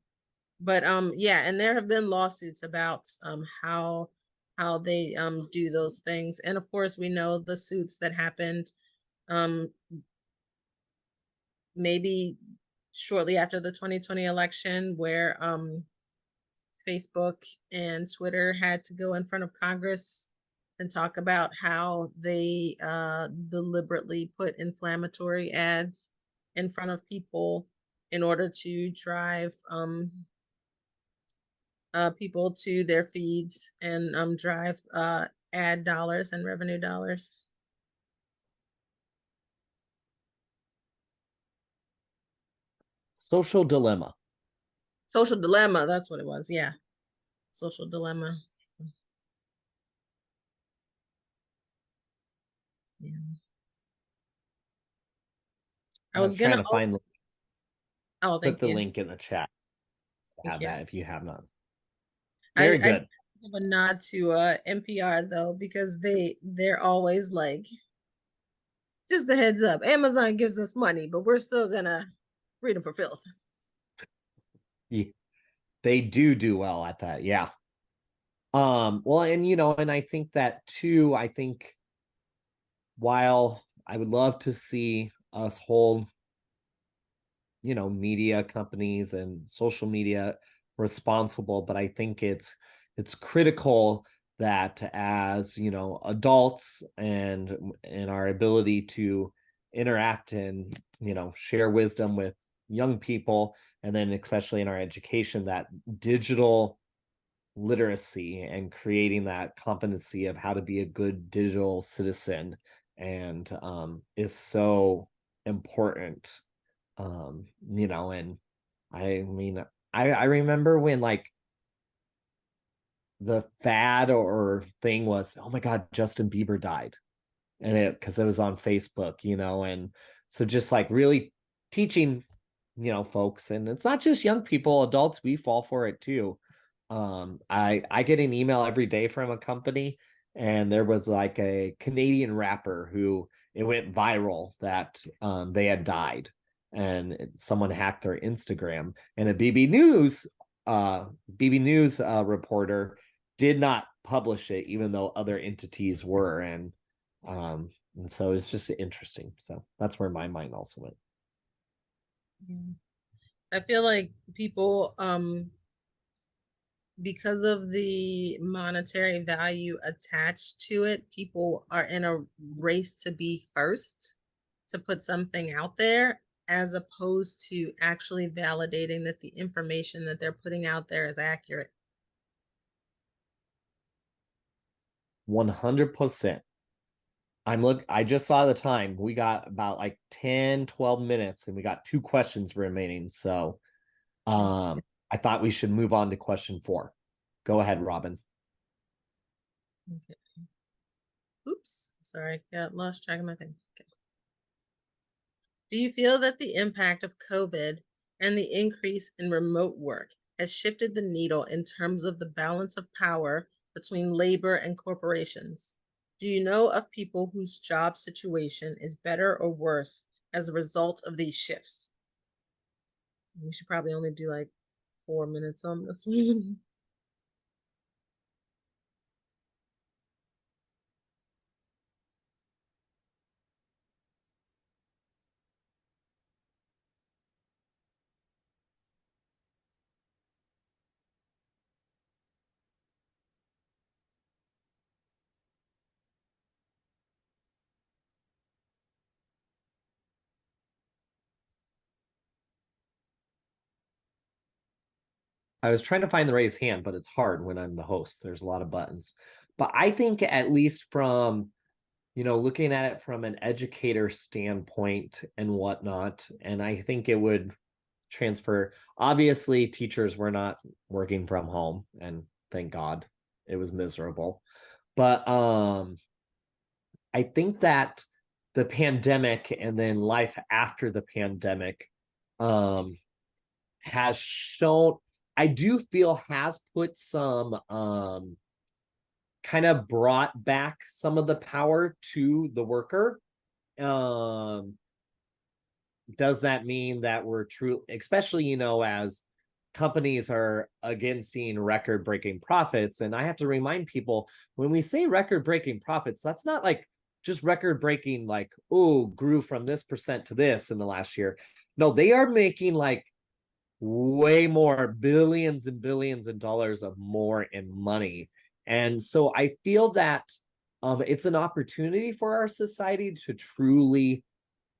Speaker 3: But yeah, and there have been lawsuits about how they do those things. And of course, we know the suits that happened um maybe shortly after the 2020 election where Facebook and Twitter had to go in front of Congress and talk about how they deliberately put inflammatory ads in front of people in order to drive people to their feeds and drive ad dollars and revenue dollars.
Speaker 1: Social Dilemma.
Speaker 3: Social Dilemma, that's what it was. Yeah. Social Dilemma. Yeah. I
Speaker 1: I
Speaker 3: was
Speaker 1: was trying
Speaker 3: gonna
Speaker 1: to find,
Speaker 3: oh,
Speaker 1: put
Speaker 3: thank
Speaker 1: the
Speaker 3: you.
Speaker 1: link in the chat.
Speaker 3: Thank
Speaker 1: Have
Speaker 3: you.
Speaker 1: that if you have not. Very
Speaker 3: I
Speaker 1: good.
Speaker 3: give a nod to NPR though, because they're always like, just a heads up, Amazon gives us money, but we're still gonna read them for filth.
Speaker 1: Yeah, they do well at that. Yeah. Well, and and I think that too, I think while I would love to see us hold, media companies and social media responsible, but I think it's critical that as, adults and our ability to interact and, share wisdom with young people, and then especially in our education, that digital literacy and creating that competency of how to be a good digital citizen and is so important. And I mean, I remember when like the fad or thing was, oh my God, Justin Bieber died. And because it was on Facebook, and so just like really teaching, folks, and it's not just young people, adults, we fall for it too. I get an email every day from a company, and there was like a Canadian rapper who it went viral that they had died, and someone hacked their Instagram, and a BB News reporter did not publish it, even though other entities were, and so it's just interesting. So that's where my mind also went.
Speaker 3: Yeah. I feel like people because of the monetary value attached to it, people are in a race to be first to put something out there, as opposed to actually validating that the information that they're putting out there is accurate.
Speaker 1: 100%. I just saw the time. We got about like 10-12 minutes, and we got 2 questions remaining. So I thought we should move on to question 4. Go ahead, Robin.
Speaker 3: Okay. Oops, sorry, got lost track of my thing. Okay. Do you feel that the impact of COVID and the increase in remote work has shifted the needle in terms of the balance of power between labor and corporations? Do you know of people whose job situation is better or worse as a result of these shifts? We should probably only do like 4 minutes on this one.
Speaker 1: I was trying to find the raise hand, but it's hard when I'm the host. There's a lot of buttons. But I think at least from, looking at it from an educator standpoint and whatnot, and I think it would transfer. Obviously, teachers were not working from home, and thank God it was miserable. But I think that the pandemic and then life after the pandemic has shown, I do feel has put some kind of brought back some of the power to the worker. Does that mean that we're true, especially, as companies are again seeing record breaking profits? And I have to remind people, when we say record breaking profits, that's not like just record breaking, like, oh, grew from this percent to this in the last year. No, they are making like way more, billions and billions of dollars of more in money. And so I feel that it's an opportunity for our society to truly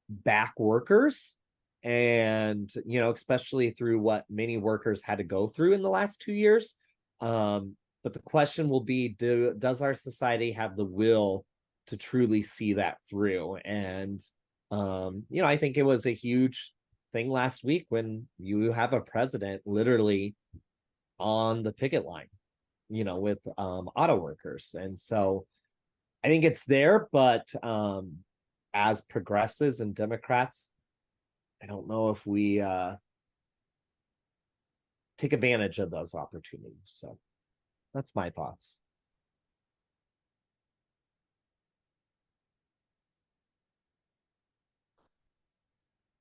Speaker 1: back workers, and especially through what many workers had to go through in the last 2 years. But the question will be, does our society have the will to truly see that through? And I think it was a huge thing last week when you have a president literally on the picket line, with auto workers. And so I think it's there, but as progressives and Democrats, I don't know if we take advantage of those opportunities. So that's my thoughts.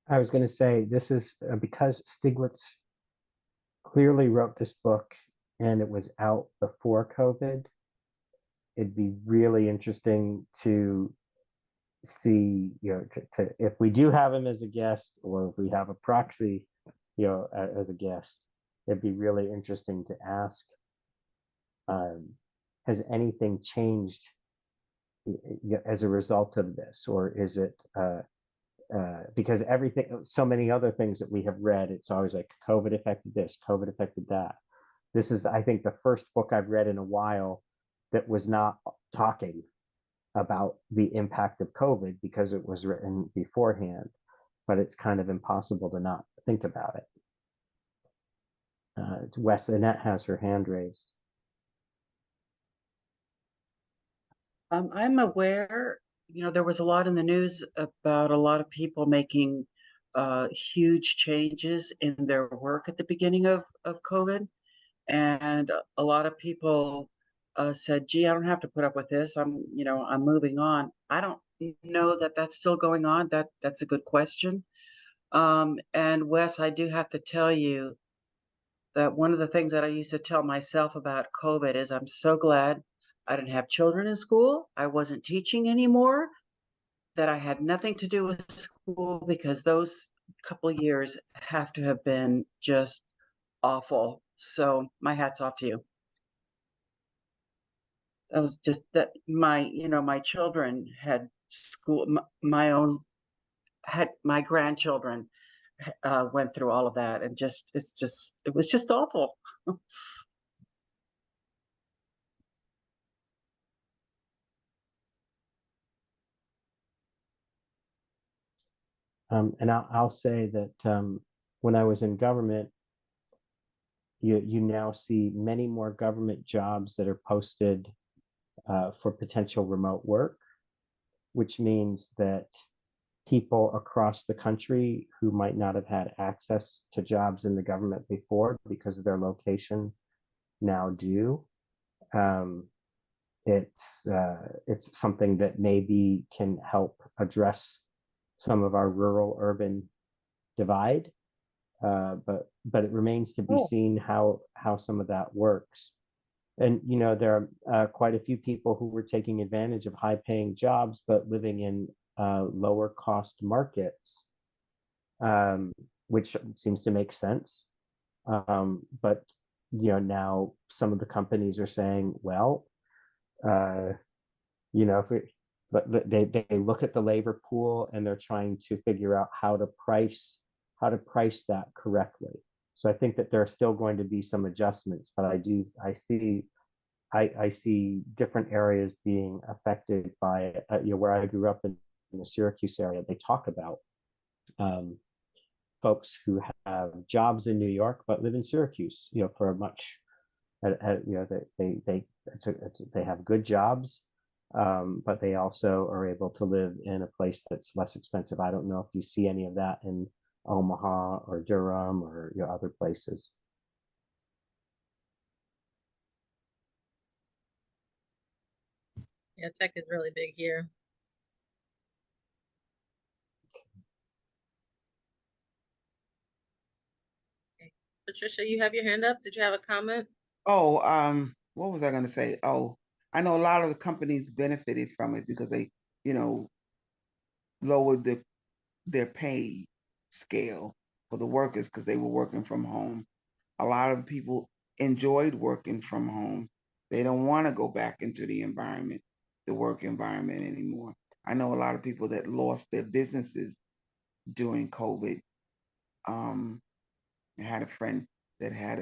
Speaker 2: I was going to say, this is because Stiglitz clearly wrote this book and it was out before COVID. It'd be really interesting to see, if we do have him as a guest, or if we have a proxy, as a guest, it'd be really interesting to ask, has anything changed as a result of this? Or is it, because so many other things that we have read, it's always like COVID affected this, COVID affected that. This is, I think, the first book I've read in a while that was not talking about the impact of COVID, because it was written beforehand, but it's kind of impossible to not think about it. Wes, Annette has her hand raised.
Speaker 4: I'm aware, there was a lot in the news about a lot of people making huge changes in their work at the beginning of COVID. And a lot of people said, gee, I don't have to put up with this. I'm moving on. I don't know that that's still going on. That's a good question. And Wes, I do have to tell you that one of the things that I used to tell myself about COVID is I'm so glad I didn't have children in school. I wasn't teaching anymore, that I had nothing to do with school, because those couple years have to have been just awful. So my hat's off to you. That was just that my children had school, my grandchildren went through all of that, and it was just awful.
Speaker 2: And I'll say that when I was in government, you now see many more government jobs that are posted for potential remote work, which means that people across the country who might not have had access to jobs in the government before because of their location now do. It's something that maybe can help address some of our rural urban divide, but it remains to be seen how some of that works. And there are quite a few people who were taking advantage of high-paying jobs but living in lower cost markets, which seems to make sense. But now some of the companies are saying, well, but they look at the labor pool and they're trying to figure out how to price that correctly. So I think that there are still going to be some adjustments, but I see different areas being affected by, where I grew up in the Syracuse area. They talk about um, folks who have jobs in New York but live in Syracuse, for a much, they have good jobs, but they also are able to live in a place that's less expensive. I don't know if you see any of that in Omaha or Durham or other places.
Speaker 3: Yeah, tech is really big here. Okay. Patricia, you have your hand up. Did you have a comment?
Speaker 5: Oh, what was I gonna say? Oh, I know a lot of the companies benefited from it because they, you know, lowered their pay scale for the workers because they were working from home. A lot of people enjoyed working from home. They don't want to go back into the work environment anymore. I know a lot of people that lost their businesses during COVID. I had a friend that had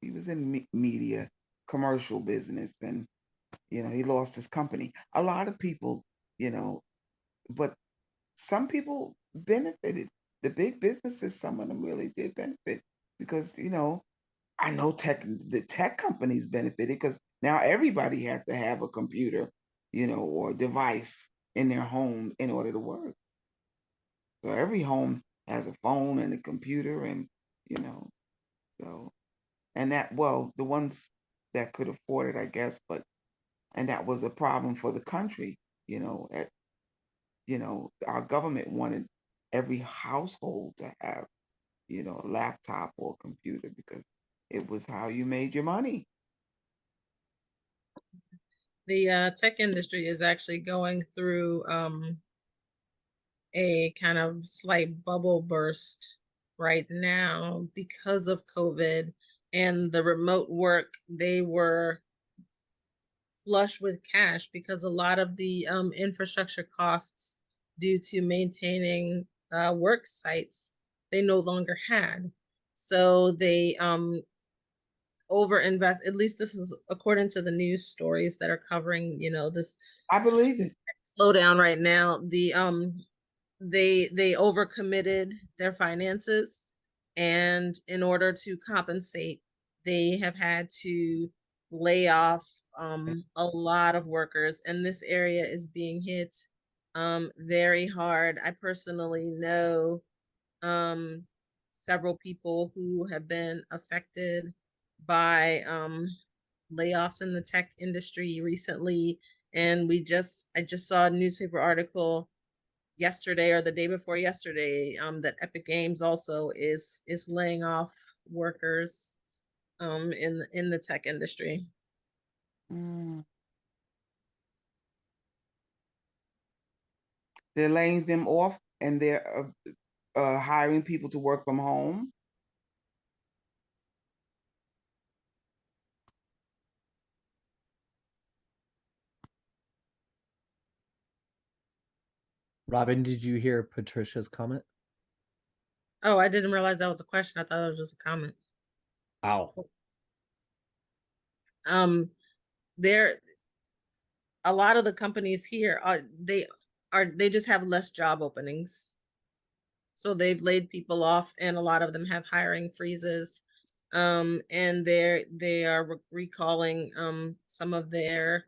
Speaker 5: he was in media, commercial business, and he lost his company. A lot of people, you know, but some people benefited. The big businesses, some of them really did benefit because I know the tech companies benefited because now everybody has to have a computer, or device in their home in order to work. So every home has a phone and a computer, and you know, so and that well, the ones that could afford it, I guess, and that was a problem for the country. Our government wanted every household to have, a laptop or a computer because it was how you made your money.
Speaker 3: The tech industry is actually going through a kind of slight bubble burst right now because of COVID and the remote work. They were flush with cash because a lot of the infrastructure costs due to maintaining work sites they no longer had. So they overinvest. At least this is according to the news stories that are covering, this
Speaker 5: I believe it.
Speaker 3: slowdown right now. They overcommitted their finances, and in order to compensate, they have had to lay off a lot of workers, and this area is being hit very hard. I personally know several people who have been affected by layoffs in the tech industry recently, and I just saw a newspaper article yesterday or the day before yesterday that Epic Games also is laying off workers in the tech industry.
Speaker 5: Mm. They're laying them off and they're hiring people to work from home.
Speaker 1: Robin, did you hear Patricia's comment?
Speaker 3: Oh, I didn't realize that was a question. I thought it was just a comment.
Speaker 1: Ow.
Speaker 3: There a lot of the companies here they just have less job openings. So they've laid people off, and a lot of them have hiring freezes. And they are recalling some of their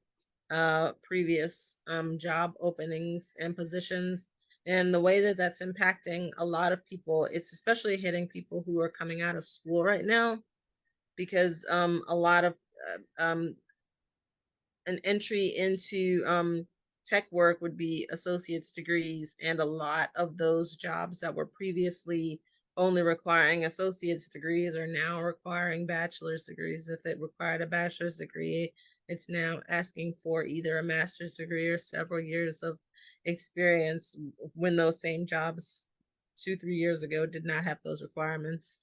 Speaker 3: previous job openings and positions. And the way that that's impacting a lot of people, it's especially hitting people who are coming out of school right now, because a lot of an entry into tech work would be associate's degrees, and a lot of those jobs that were previously only requiring associate's degrees are now requiring bachelor's degrees. If it required a bachelor's degree, it's now asking for either a master's degree or several years of experience, when those same jobs 2-3 years ago did not have those requirements.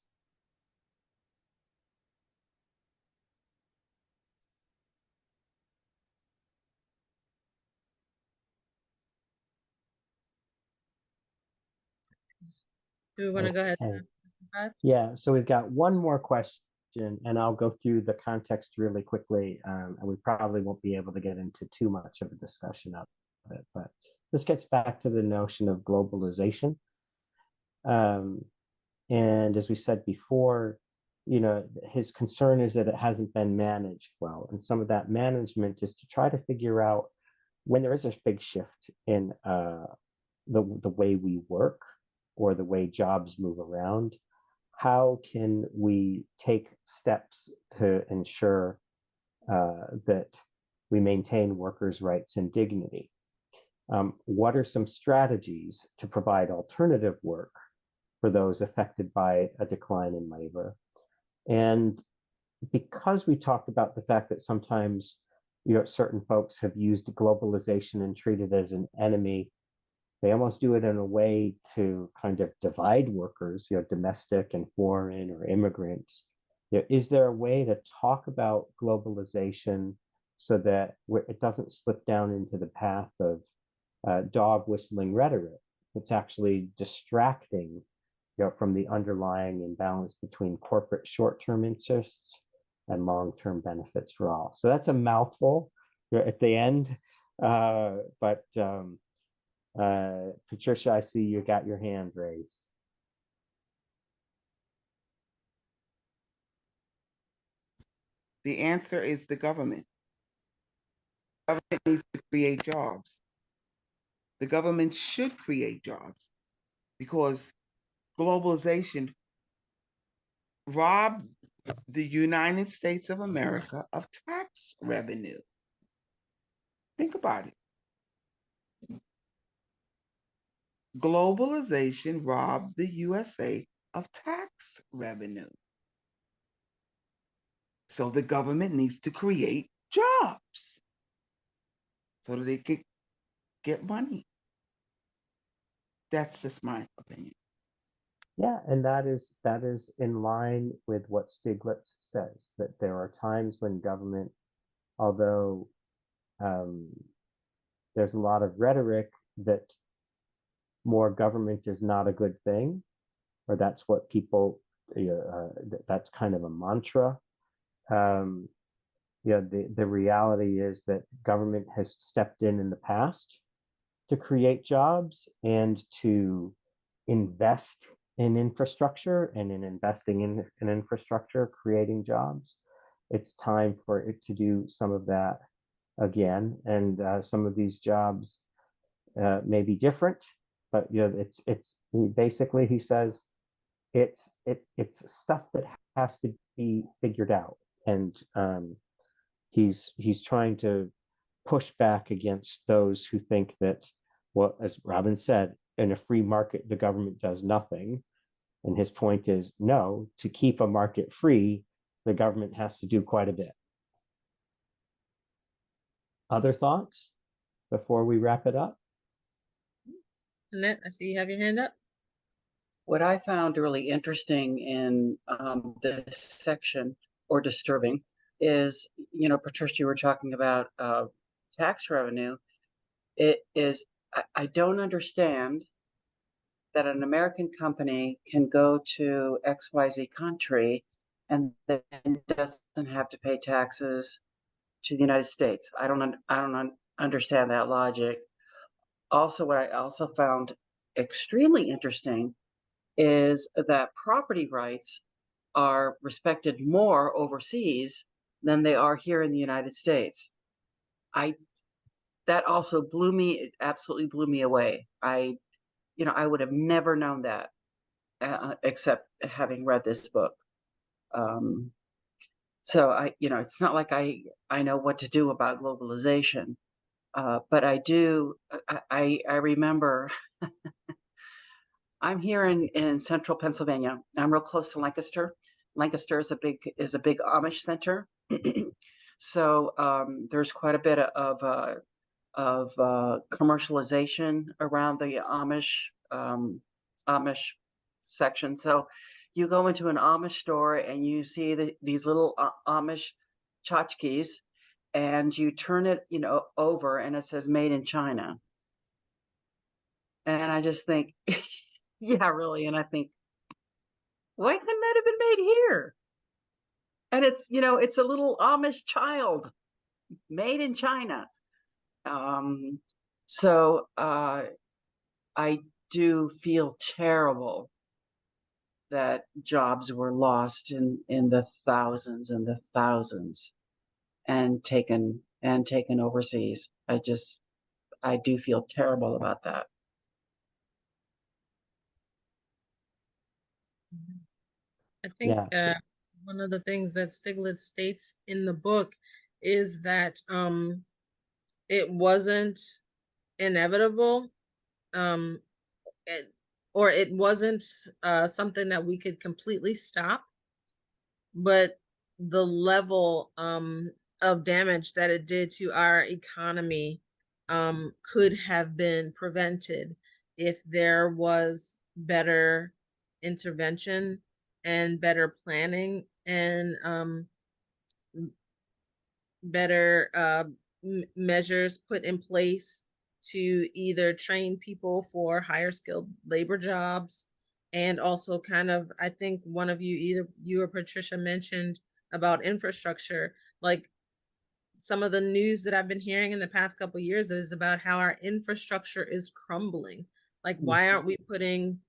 Speaker 3: Do we want to go ahead?
Speaker 2: Yeah, so we've got one more question, and I'll go through the context really quickly, and we probably won't be able to get into too much of a discussion of it. But this gets back to the notion of globalization. And as we said before, his concern is that it hasn't been managed well. And some of that management is to try to figure out when there is a big shift in the way we work or the way jobs move around, how can we take steps to ensure that we maintain workers' rights and dignity? What are some strategies to provide alternative work for those affected by a decline in labor? And because we talked about the fact that sometimes certain folks have used globalization and treated it as an enemy, they almost do it in a way to kind of divide workers, domestic and foreign or immigrants. Is there a way to talk about globalization so that it doesn't slip down into the path of dog whistling rhetoric? It's actually distracting from the underlying imbalance between corporate short-term interests and long-term benefits for all. So that's a mouthful at the end, but Patricia, I see you got your hand raised.
Speaker 5: The answer is the government. The government needs to create jobs. The government should create jobs because globalization robbed the United States of America of tax revenue. Think about it. Globalization robbed the USA of tax revenue. So the government needs to create jobs so that they can get money. That's just my opinion.
Speaker 2: Yeah, and that is in line with what Stiglitz says, that there are times when government, although there's a lot of rhetoric that more government is not a good thing, or that's what people, that's kind of a mantra. The reality is that government has stepped in the past to create jobs and to invest in infrastructure, and in investing in infrastructure, creating jobs. It's time for it to do some of that again, and some of these jobs may be different, but it's basically, he says, it's stuff that has to be figured out, and he's trying to push back against those who think that, well, as Robin said, in a free market, the government does nothing. And his point is, no, to keep a market free, the government has to do quite a bit. Other thoughts before we wrap it up?
Speaker 3: Annette, I see you have your hand up.
Speaker 4: What I found really interesting in this section, or disturbing, is, Patricia, you were talking about tax revenue. It is, I don't understand that an American company can go to XYZ country and then doesn't have to pay taxes to the United States. I don't understand that logic. Also, what I also found extremely interesting is that property rights are respected more overseas than they are here in the United States. That also absolutely blew me away. I would have never known that except having read this book. So it's not like I know what to do about globalization, but I do. I remember. I'm here in central Pennsylvania. I'm real close to Lancaster. Lancaster is a big Amish center, so there's quite a bit of commercialization around the Amish section. So you go into an Amish store and you see these little Amish tchotchkes, and you turn it over and it says made in China. And I just think, yeah, really. And I think, Why couldn't that have been made here? And it's, it's a little Amish child made in China. So I do feel terrible that jobs were lost in the thousands and the thousands and taken overseas. I do feel terrible about that.
Speaker 3: I think
Speaker 2: Yeah.
Speaker 3: one of the things that Stiglitz states in the book is that it wasn't inevitable, or it wasn't something that we could completely stop, but the level of damage that it did to our economy could have been prevented if there was better intervention and better planning and better measures put in place to either train people for higher skilled labor jobs, and also kind of, I think one of you, either you or Patricia, mentioned about infrastructure. Like, some of the news that I've been hearing in the past couple of years is about how our infrastructure is crumbling. Like, why aren't we putting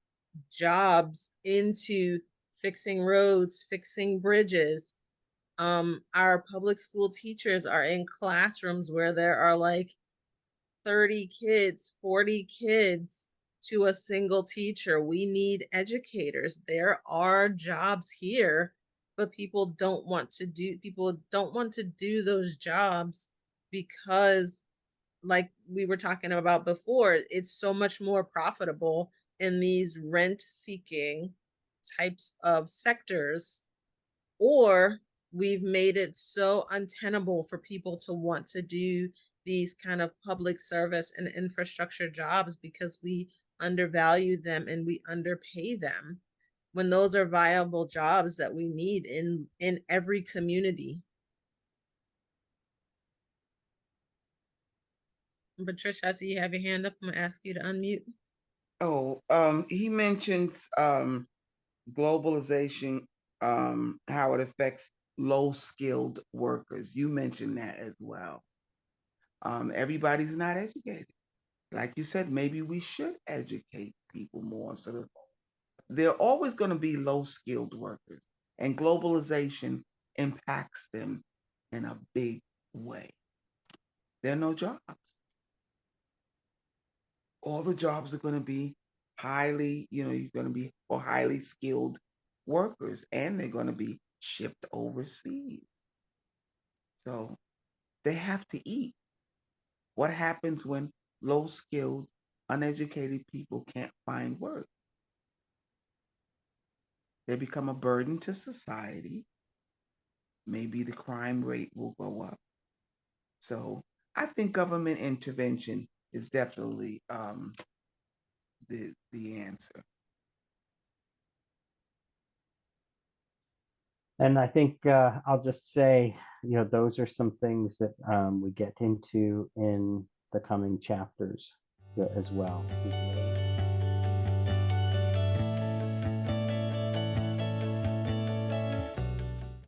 Speaker 3: jobs into fixing roads, fixing bridges? Our public school teachers are in classrooms where there are like 30 kids, 40 kids to a single teacher. We need educators. There are jobs here, but people don't want to do those jobs because, like we were talking about before, it's so much more profitable in these rent seeking types of sectors, or we've made it so untenable for people to want to do these kind of public service and infrastructure jobs because we undervalue them and we underpay them, when those are viable jobs that we need in every community. Patricia, I see you have your hand up. I'm gonna ask you to unmute.
Speaker 5: Oh, he mentions globalization, how it affects low-skilled workers. You mentioned that as well. Everybody's not educated. Like you said, maybe we should educate people more so that they're always going to be low-skilled workers, and globalization impacts them in a big way. There are no jobs. All the jobs are going to be highly, you're going to be for highly skilled workers, and they're going to be shipped overseas. So they have to eat. What happens when low skilled, uneducated people can't find work? They become a burden to society. Maybe the crime rate will go up. So I think government intervention is definitely the answer.
Speaker 2: And I think I'll just say, those are some things that we get into in the coming chapters as well.